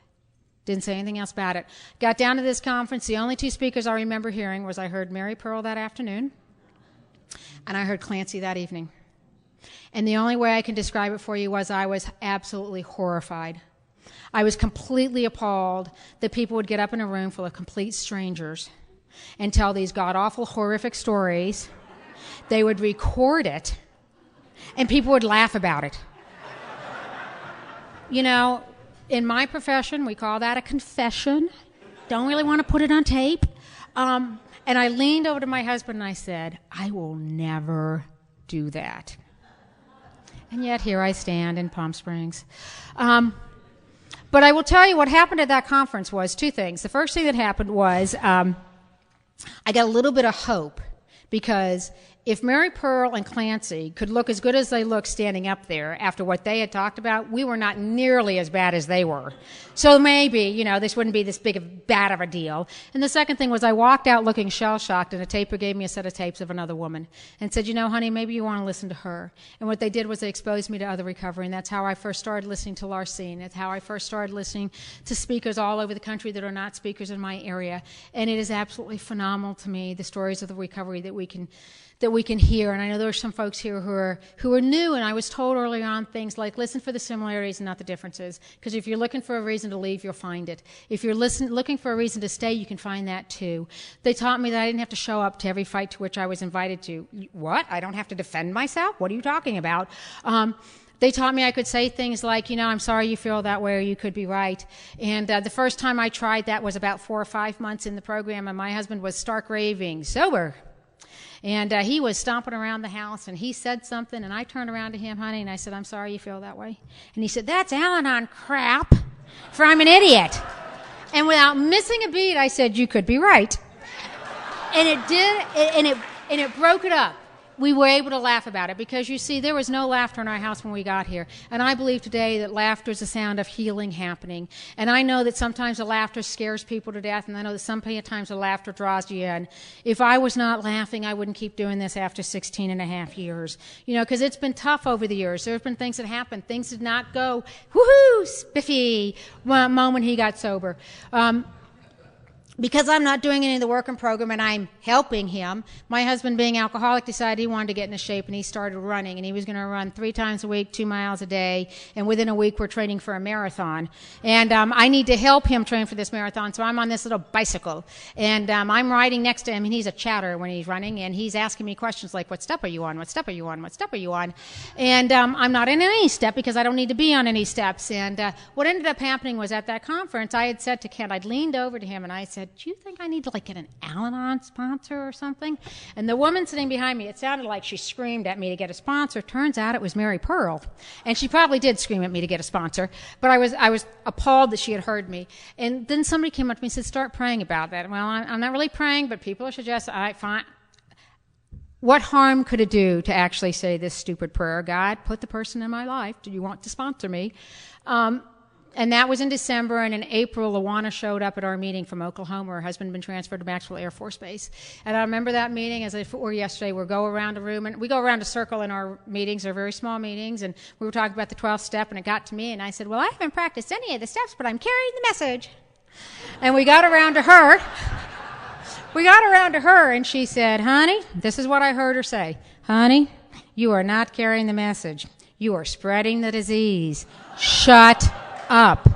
Didn't say anything else about it. Got down to this conference. The only two speakers I remember hearing was I heard Mary Pearl that afternoon, and I heard Clancy that evening. And the only way I can describe it for you was I was absolutely horrified. I was completely appalled that people would get up in a room full of complete strangers and tell these god-awful, horrific stories. They would record it, and people would laugh about it. In my profession, we call that a confession. Don't really want to put it on tape. And And I leaned over to my husband and I said, I will never do that. And yet here I stand in Palm Springs. But I will tell you what happened at that conference was two things. The first thing that happened was I got a little bit of hope, because if Mary Pearl and Clancy could look as good as they looked standing up there after what they had talked about, we were not nearly as bad as they were. So maybe, this wouldn't be this bad of a deal. And the second thing was I walked out looking shell-shocked, and a taper gave me a set of tapes of another woman and said, honey, maybe you want to listen to her. And what they did was they exposed me to other recovery, and that's how I first started listening to Larcene. That's how I first started listening to speakers all over the country that are not speakers in my area. And it is absolutely phenomenal to me, the stories of the recovery that we can hear. And I know there are some folks here who are new, and I was told early on things like, listen for the similarities and not the differences, because if you're looking for a reason to leave, you'll find it. If you're looking for a reason to stay, you can find that too. They taught me that I didn't have to show up to every fight to which I was invited to. What? I don't have to defend myself? What are you talking about? They taught me I could say things like, I'm sorry you feel that way, or you could be right. And the first time I tried that was about 4 or 5 months in the program, and my husband was stark raving sober. And he was stomping around the house, and he said something, and I turned around to him, honey, and I said, I'm sorry you feel that way. And he said, that's Alanon crap, for I'm an idiot. And without missing a beat, I said, you could be right. And it did, and it broke it up. We were able to laugh about it, because you see, there was no laughter in our house when we got here. And I believe today that laughter is a sound of healing happening. And I know that sometimes the laughter scares people to death, and I know that sometimes the laughter draws you in. If I was not laughing, I wouldn't keep doing this after 16 and a half years. Because it's been tough over the years. There have been things that happened. Things did not go, woohoo, spiffy, moment he got sober. Because I'm not doing any of the work and program and I'm helping him, my husband, being alcoholic, decided he wanted to get into shape, and he started running, and he was going to run 3 times a week, 2 miles a day, and within a week we're training for a marathon. And I need to help him train for this marathon, so I'm on this little bicycle, and I'm riding next to him, and he's a chatter when he's running, and he's asking me questions like, what step are you on, what step are you on, what step are you on? And I'm not in any step, because I don't need to be on any steps. And what ended up happening was, at that conference, I had said to Kent, I'd leaned over to him and I said, do you think I need to get an Alanon sponsor or something? And the woman sitting behind me, it sounded like she screamed at me to get a sponsor. Turns out it was Mary Pearl. And she probably did scream at me to get a sponsor, but I was appalled that she had heard me. And then somebody came up to me and said, start praying about that. Well, I'm not really praying, but people are suggesting, all right, fine. What harm could it do to actually say this stupid prayer? God, put the person in my life. Do you want to sponsor me? And that was in December, and in April, Luana showed up at our meeting from Oklahoma. Her husband had been transferred to Maxwell Air Force Base. And I remember that meeting as if it were yesterday. We go around a room, and we go around a circle in our meetings. They're very small meetings, and we were talking about the 12th step, and it got to me, and I said, well, I haven't practiced any of the steps, but I'm carrying the message. And we got around to her. And she said, honey, this is what I heard her say. Honey, you are not carrying the message. You are spreading the disease. Shut up.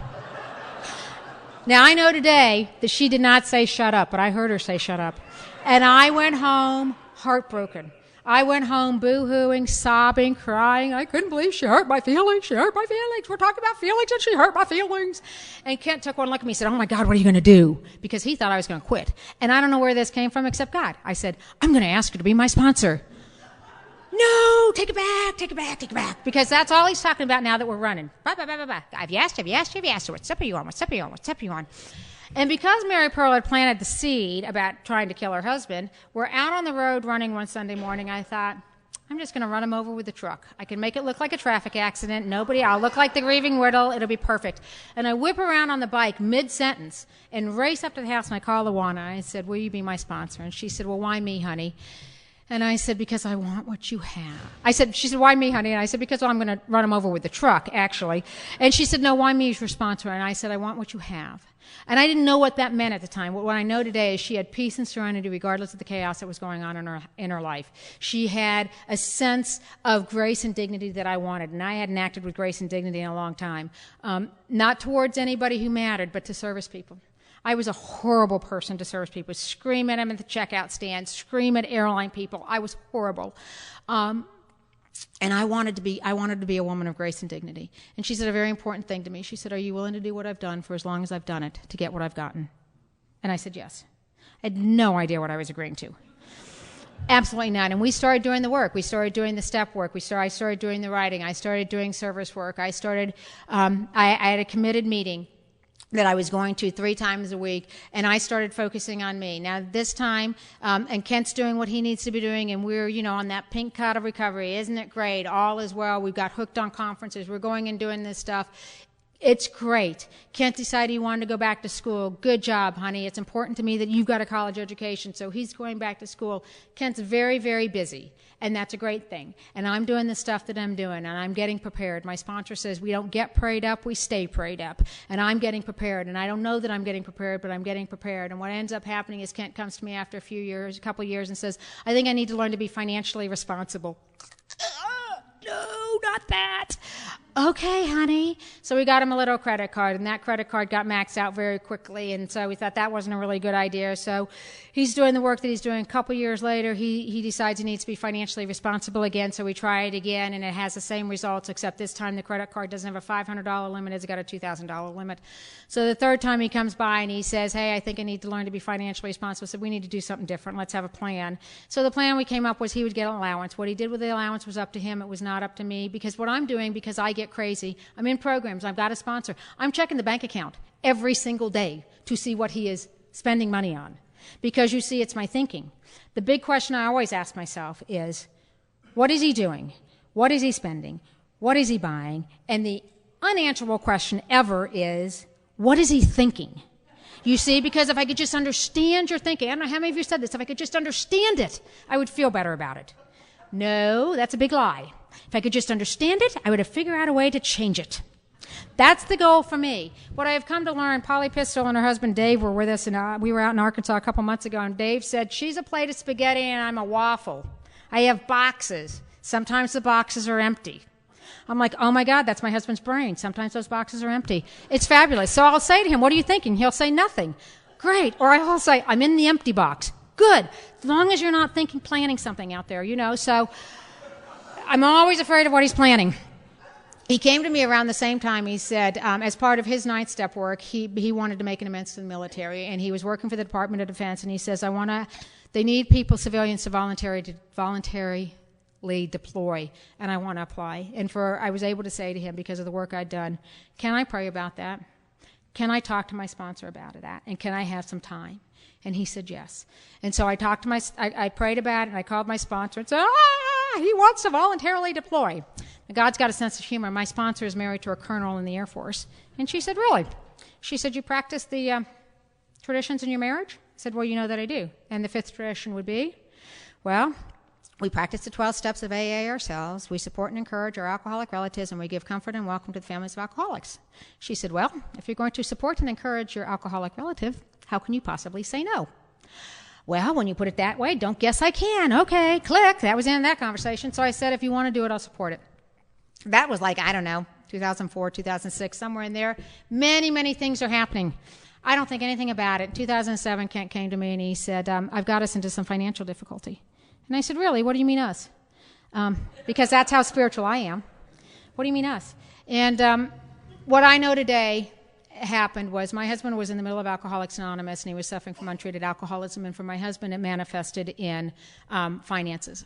Now, I know today that she did not say shut up, but I heard her say shut up. And I went home heartbroken. I went home boo-hooing, sobbing, crying. I couldn't believe she hurt my feelings. She hurt my feelings. We're talking about feelings, and she hurt my feelings. And Kent took one look at me and said, oh, my God, what are you going to do? Because he thought I was going to quit. And I don't know where this came from except God. I said, I'm going to ask her to be my sponsor. No, take it back, take it back, take it back. Because that's all he's talking about now that we're running. Blah, blah, blah, blah, blah. Have you asked? What step are you on? What step are you on? What step are you on? And because Mary Pearl had planted the seed about trying to kill her husband, we're out on the road running one Sunday morning. I thought, I'm just going to run him over with the truck. I can make it look like a traffic accident. I'll look like the grieving widow. It'll be perfect. And I whip around on the bike mid-sentence and race up to the house, and I call Luana. I said, will you be my sponsor? And she said, well, why me, honey? And I said, because I want what you have. She said, why me, honey? And I said, because I'm going to run him over with the truck, actually. And she said, no, why me as your sponsor? And I said, I want what you have. And I didn't know what that meant at the time. What I know today is she had peace and serenity regardless of the chaos that was going on in her life. She had a sense of grace and dignity that I wanted, and I hadn't acted with grace and dignity in a long time. Not towards anybody who mattered, but to service people. I was a horrible person to service people. Scream at them at the checkout stand, scream at airline people. I was horrible. And I wanted to be a woman of grace and dignity. And she said a very important thing to me. She said, are you willing to do what I've done for as long as I've done it to get what I've gotten? And I said, yes. I had no idea what I was agreeing to. Absolutely not. And we started doing the work. We started doing the step work. I started doing the writing. I started doing service work. I had a committed meeting that I was going to 3 times a week, and I started focusing on me. Now, this time, and Kent's doing what he needs to be doing, and we're, on that pink cloud of recovery. Isn't it great? All is well. We've got hooked on conferences. We're going and doing this stuff. It's great. Kent decided he wanted to go back to school. Good job, honey. It's important to me that you've got a college education, so he's going back to school. Kent's very, very busy, and that's a great thing. And I'm doing the stuff that I'm doing, and I'm getting prepared. My sponsor says we don't get prayed up, we stay prayed up. And I'm getting prepared, and I don't know that I'm getting prepared, but I'm getting prepared. And what ends up happening is Kent comes to me after a couple years, and says, I think I need to learn to be financially responsible. No, not that. Okay, honey. So we got him a little credit card, and that credit card got maxed out very quickly, and so we thought that wasn't a really good idea. So he's doing the work that he's doing. A couple years later, he decides he needs to be financially responsible again, so we try it again, and it has the same results, except this time the credit card doesn't have a $500 limit, it's got a $2,000 limit. So the third time he comes by and he says, hey, I think I need to learn to be financially responsible. So we need to do something different. Let's have a plan. So the plan we came up was he would get an allowance. What he did with the allowance was up to him. It was not up to me, because what I'm doing, because I get crazy, I'm in programs, I've got a sponsor, I'm checking the bank account every single day to see what he is spending money on. Because you see, it's my thinking. The big question I always ask myself is, what is he doing? What is he spending? What is he buying? And the unanswerable question ever is, what is he thinking? You see, because if I could just understand your thinking, I don't know how many of you said this, if I could just understand it, I would feel better about it. No, that's a big lie. If I could just understand it, I would have figured out a way to change it. That's the goal for me. What I have come to learn, Polly Pistol and her husband Dave were with us, and we were out in Arkansas a couple months ago, and Dave said, she's a plate of spaghetti and I'm a waffle. I have boxes. Sometimes the boxes are empty. I'm like, oh my God, that's my husband's brain. Sometimes those boxes are empty. It's fabulous. So I'll say to him, what are you thinking? He'll say nothing. Great. Or I'll say, I'm in the empty box. Good. As long as you're not planning something out there, So I'm always afraid of what he's planning. He came to me around the same time. He said, as part of his 9th step work, he wanted to make an amends to the military, and he was working for the Department of Defense, and he says, they need people, civilians, to voluntarily deploy, and I want to apply. And I was able to say to him, because of the work I'd done, can I pray about that? Can I talk to my sponsor about that? And can I have some time? And he said yes. And so I prayed about it, and I called my sponsor and said, he wants to voluntarily deploy. Now, God's got a sense of humor. My sponsor is married to a colonel in the Air Force. And she said, really? She said, you practice the traditions in your marriage? I said, well, you know that I do. And the 5th tradition would be, well, we practice the 12 steps of AA ourselves. We support and encourage our alcoholic relatives, and we give comfort and welcome to the families of alcoholics. She said, well, if you're going to support and encourage your alcoholic relative, how can you possibly say no? Well, when you put it that way, don't guess I can. Okay, click. That was the end of that conversation. So I said, if you want to do it, I'll support it. That was like, I don't know, 2004, 2006, somewhere in there. Many, many things are happening. I don't think anything about it. 2007, Kent came to me and he said, I've got us into some financial difficulty. And I said, really? What do you mean us? Because that's how spiritual I am. What do you mean us? And what I know today happened was my husband was in the middle of Alcoholics Anonymous, and he was suffering from untreated alcoholism, and for my husband it manifested in finances.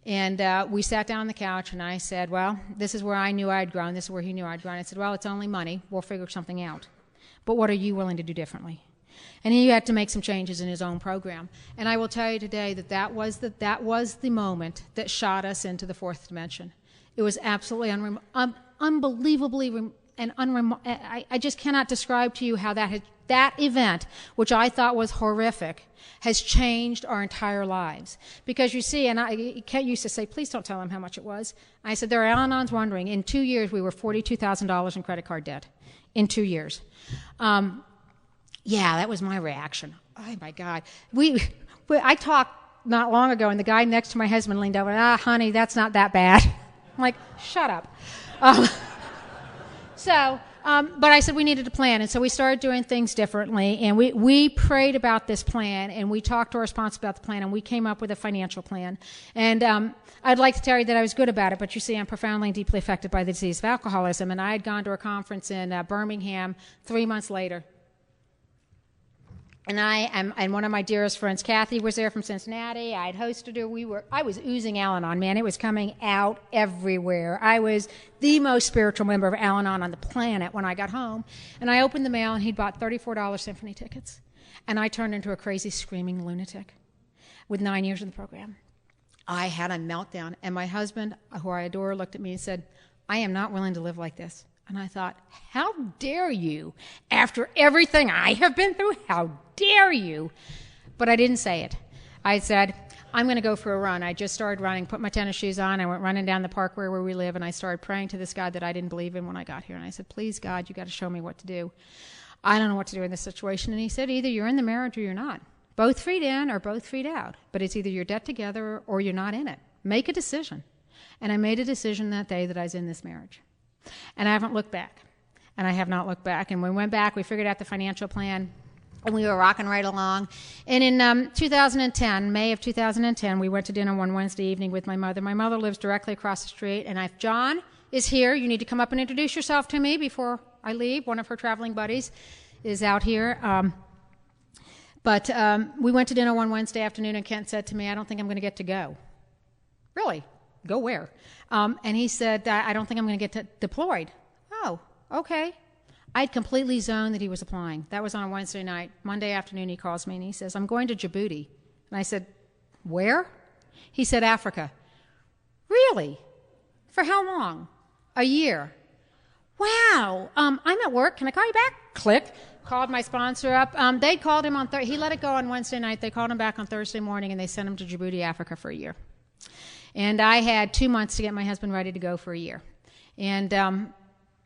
And we sat down on the couch, and I said, well, this is where I knew I'd grown, this is where he knew I'd grown. I said, well, it's only money, we'll figure something out. But what are you willing to do differently? And he had to make some changes in his own program. And I will tell you today that was the moment that shot us into the 4th dimension. It was absolutely unbelievably and I just cannot describe to you how that event, which I thought was horrific, has changed our entire lives. Because you see, and Kent used to say, please don't tell him how much it was. I said, there are Alanons wondering. In 2 years, we were $42,000 in credit card debt. In 2 years. Yeah, that was my reaction. Oh, my God. I talked not long ago, and the guy next to my husband leaned over, honey, that's not that bad. I'm like, shut up. But I said we needed a plan, and so we started doing things differently, and we prayed about this plan, and we talked to our sponsor about the plan, and we came up with a financial plan. And I'd like to tell you that I was good about it, but you see, I'm profoundly and deeply affected by the disease of alcoholism, and I had gone to a conference in Birmingham 3 months later. And one of my dearest friends, Kathy, was there from Cincinnati. I had hosted her. I was oozing Alanon, man. It was coming out everywhere. I was the most spiritual member of Alanon on the planet when I got home. And I opened the mail, and he'd bought $34 symphony tickets. And I turned into a crazy, screaming lunatic with 9 years in the program. I had a meltdown. And my husband, who I adore, looked at me and said, I am not willing to live like this. And I thought, how dare you? After everything I have been through, how dare you? But I didn't say it. I said, I'm going to go for a run. I just started running, put my tennis shoes on. I went running down the park where we live, and I started praying to this God that I didn't believe in when I got here. And I said, please, God, you got to show me what to do. I don't know what to do in this situation. And he said, either you're in the marriage or you're not. Both feet in or both feet out. But it's either you're dead together or you're not in it. Make a decision. And I made a decision that day that I was in this marriage. And I haven't looked back. And I have not looked back. And when we went back, we figured out the financial plan, and we were rocking right along. And in 2010, May of 2010, we went to dinner one Wednesday evening with my mother. My mother lives directly across the street. And if John is here, you need to come up and introduce yourself to me before I leave. One of her traveling buddies is out here. But we went to dinner one Wednesday afternoon, and Kent said to me, I don't think I'm going to get to go. Really? Go where? And he said, I don't think I'm going to get deployed. Oh, okay. I'd completely zoned that he was applying. That was on a Wednesday night. Monday afternoon, he calls me and he says, I'm going to Djibouti. And I said, where? He said, Africa. Really? For how long? A year. Wow. I'm at work. Can I call you back? Click. Called my sponsor up. They called him on Thursday. He let it go on Wednesday night. They called him back on Thursday morning, and they sent him to Djibouti, Africa for a year. And I had 2 months to get my husband ready to go for a year. And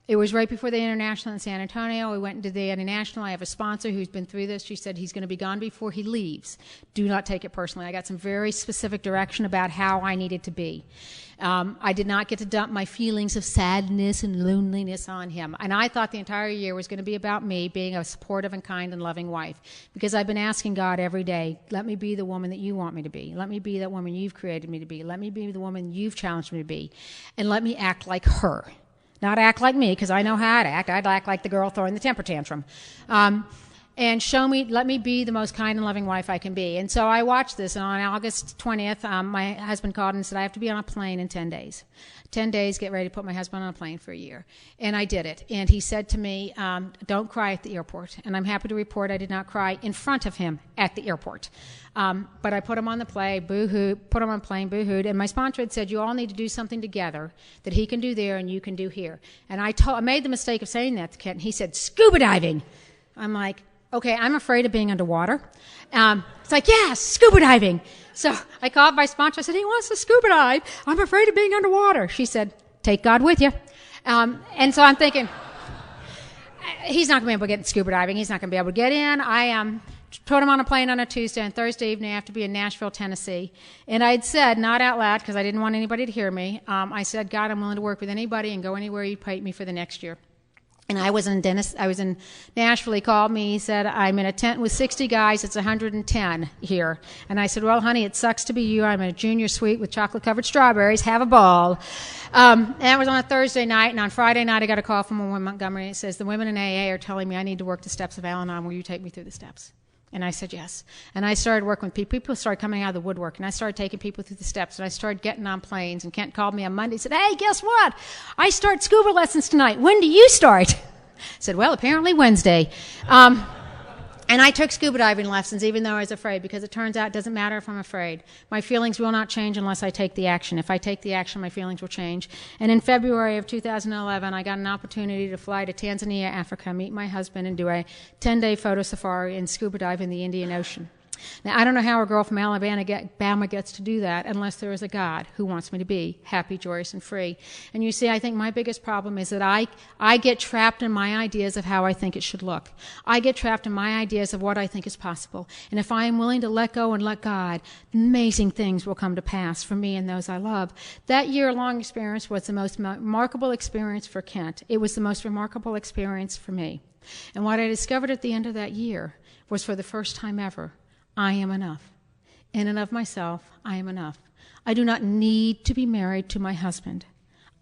it was right before the International in San Antonio. We went into the International. I have a sponsor who's been through this. She said he's going to be gone before he leaves. Do not take it personally. I got some very specific direction about how I needed to be. I did not get to dump my feelings of sadness and loneliness on him. And I thought the entire year was going to be about me being a supportive and kind and loving wife. Because I've been asking God every day, let me be the woman that you want me to be. Let me be that woman you've created me to be. Let me be the woman you've challenged me to be. And let me act like her. Not act like me, because I know how to act. I'd act like the girl throwing the temper tantrum. And let me be the most kind and loving wife I can be. And so I watched this, and on August 20th, my husband called and said, I have to be on a plane in 10 days. 10 days, get ready to put my husband on a plane for a year. And I did it. And he said to me, don't cry at the airport. And I'm happy to report I did not cry in front of him at the airport. But I put him on the plane, put him on a plane, boo-hooed. And my sponsor had said, you all need to do something together that he can do there and you can do here. And I made the mistake of saying that to Kent, and he said, scuba diving. I'm like, okay, I'm afraid of being underwater. It's like, yes, scuba diving. So I called my sponsor. I said, he wants to scuba dive. I'm afraid of being underwater. She said, take God with you. And so I'm thinking, he's not going to be able to get scuba diving. He's not going to be able to get in. I put him on a plane on a Tuesday, and Thursday evening I have to be in Nashville, Tennessee. And I'd said, not out loud because I didn't want anybody to hear me, I said, God, I'm willing to work with anybody and go anywhere you pay me for the next year. And I was in Nashville. He called me. He said, I'm in a tent with 60 guys. It's 110 here. And I said, well, honey, it sucks to be you. I'm in a junior suite with chocolate-covered strawberries. Have a ball. And that was on a Thursday night. And on Friday night, I got a call from a woman in Montgomery. It says, the women in AA are telling me I need to work the steps of Alanon. Will you take me through the steps? And I said, yes. And I started working with people. People started coming out of the woodwork, and I started taking people through the steps, and I started getting on planes. And Kent called me on Monday and said, hey, guess what? I start scuba lessons tonight. When do you start? I said, well, apparently Wednesday. And I took scuba diving lessons, even though I was afraid, because it turns out it doesn't matter if I'm afraid. My feelings will not change unless I take the action. If I take the action, my feelings will change. And in February of 2011, I got an opportunity to fly to Tanzania, Africa, meet my husband, and do a 10-day photo safari and scuba dive in the Indian Ocean. Now, I don't know how a girl from Alabama gets to do that unless there is a God who wants me to be happy, joyous, and free. And you see, I think my biggest problem is that I get trapped in my ideas of how I think it should look. I get trapped in my ideas of what I think is possible. And if I am willing to let go and let God, amazing things will come to pass for me and those I love. That year-long experience was the most remarkable experience for Kent. It was the most remarkable experience for me. And what I discovered at the end of that year was, for the first time ever, I am enough. In and of myself, I am enough. I do not need to be married to my husband.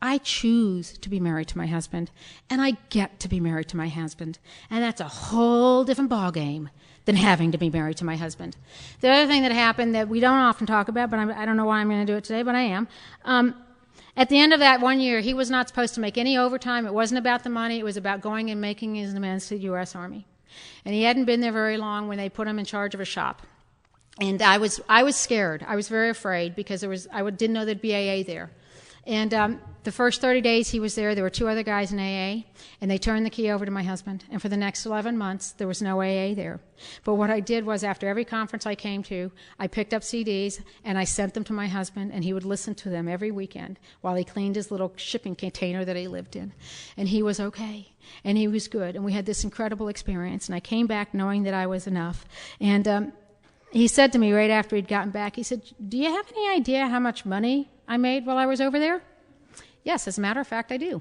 I choose to be married to my husband, and I get to be married to my husband. And that's a whole different ballgame than having to be married to my husband. The other thing that happened that we don't often talk about, but I don't know why I'm going to do it today, but I am. At the end of that 1 year, he was not supposed to make any overtime. It wasn't about the money. It was about going and making his amends to the U.S. Army. And he hadn't been there very long when they put him in charge of a shop. And I was scared. I was very afraid because I didn't know there'd be AA there. And the first 30 days he was there were 2 other guys in AA, and they turned the key over to my husband. And for the next 11 months, there was no AA there. But what I did was, after every conference I came to, I picked up CDs, and I sent them to my husband, and he would listen to them every weekend while he cleaned his little shipping container that he lived in. And he was okay, and he was good, and we had this incredible experience. And I came back knowing that I was enough. And he said to me right after he'd gotten back, he said, "Do you have any idea how much money I made while I was over there?" Yes, as a matter of fact, I do.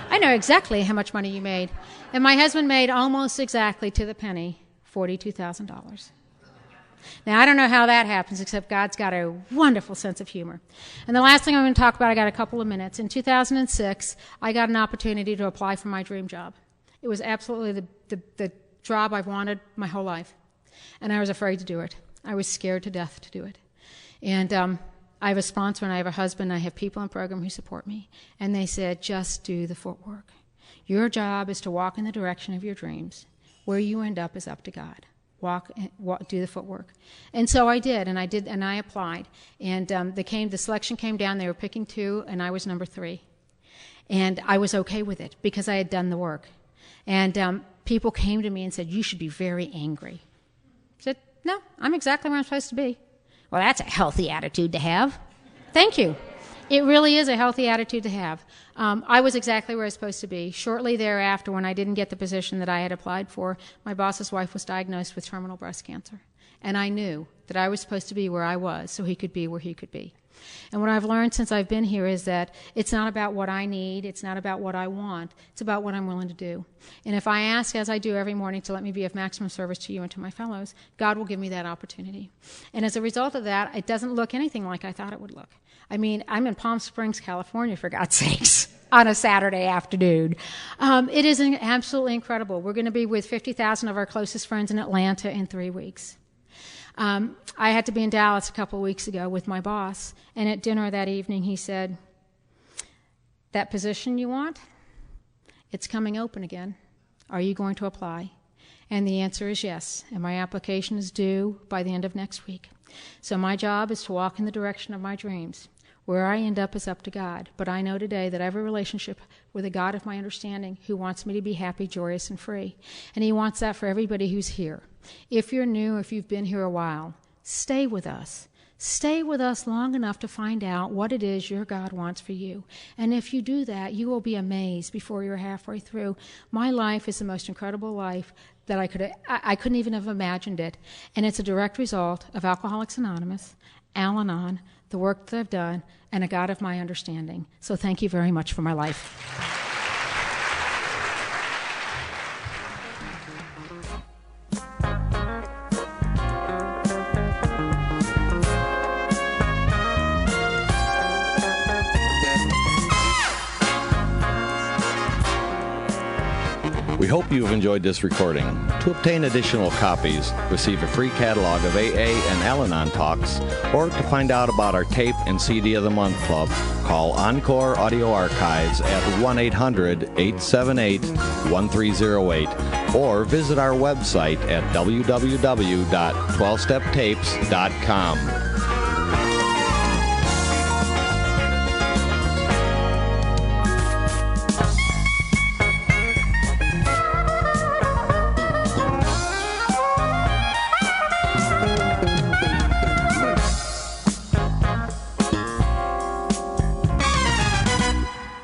I know exactly how much money you made. And my husband made almost exactly to the penny $42,000. Now, I don't know how that happens, except God's got a wonderful sense of humor. And the last thing I'm going to talk about, I got a couple of minutes. In 2006, I got an opportunity to apply for my dream job. It was absolutely the job I've wanted my whole life. And I was afraid to do it. I was scared to death to do it. And I have a sponsor and I have a husband. I have people in the program who support me. And they said, just do the footwork. Your job is to walk in the direction of your dreams. Where you end up is up to God. Do the footwork. And so I did, and I applied. And the selection came down. They were picking 2, and I was number 3. And I was okay with it because I had done the work. And people came to me and said, "You should be very angry." I said, "No, I'm exactly where I'm supposed to be." "Well, that's a healthy attitude to have." Thank you. It really is a healthy attitude to have. I was exactly where I was supposed to be. Shortly thereafter, when I didn't get the position that I had applied for, my boss's wife was diagnosed with terminal breast cancer. And I knew that I was supposed to be where I was so he could be where he could be. And what I've learned since I've been here is that it's not about what I need, it's not about what I want, it's about what I'm willing to do. And if I ask, as I do every morning, to let me be of maximum service to you and to my fellows, God will give me that opportunity. And as a result of that, it doesn't look anything like I thought it would look. I mean, I'm in Palm Springs, California, for God's sakes, on a Saturday afternoon. It is absolutely incredible. We're going to be with 50,000 of our closest friends in Atlanta in 3 weeks. I had to be in Dallas a couple of weeks ago with my boss, and at dinner that evening he said, "That position you want, it's coming open again. Are you going to apply?" And the answer is yes, and my application is due by the end of next week. So my job is to walk in the direction of my dreams. Where I end up is up to God, but I know today that I have a relationship with a God of my understanding who wants me to be happy, joyous, and free. And he wants that for everybody who's here. If you're new, if you've been here a while, stay with us. Stay with us long enough to find out what it is your God wants for you. And if you do that, you will be amazed before you're halfway through. My life is the most incredible life that I couldn't even have imagined it. And it's a direct result of Alcoholics Anonymous, Alanon, the work that I've done, and a God of my understanding. So thank you very much for my life. We hope you have enjoyed this recording. To obtain additional copies, receive a free catalog of AA and Alanon talks, or to find out about our tape and CD of the Month Club, call Encore Audio Archives at 1-800-878-1308, or visit our website at www.12steptapes.com.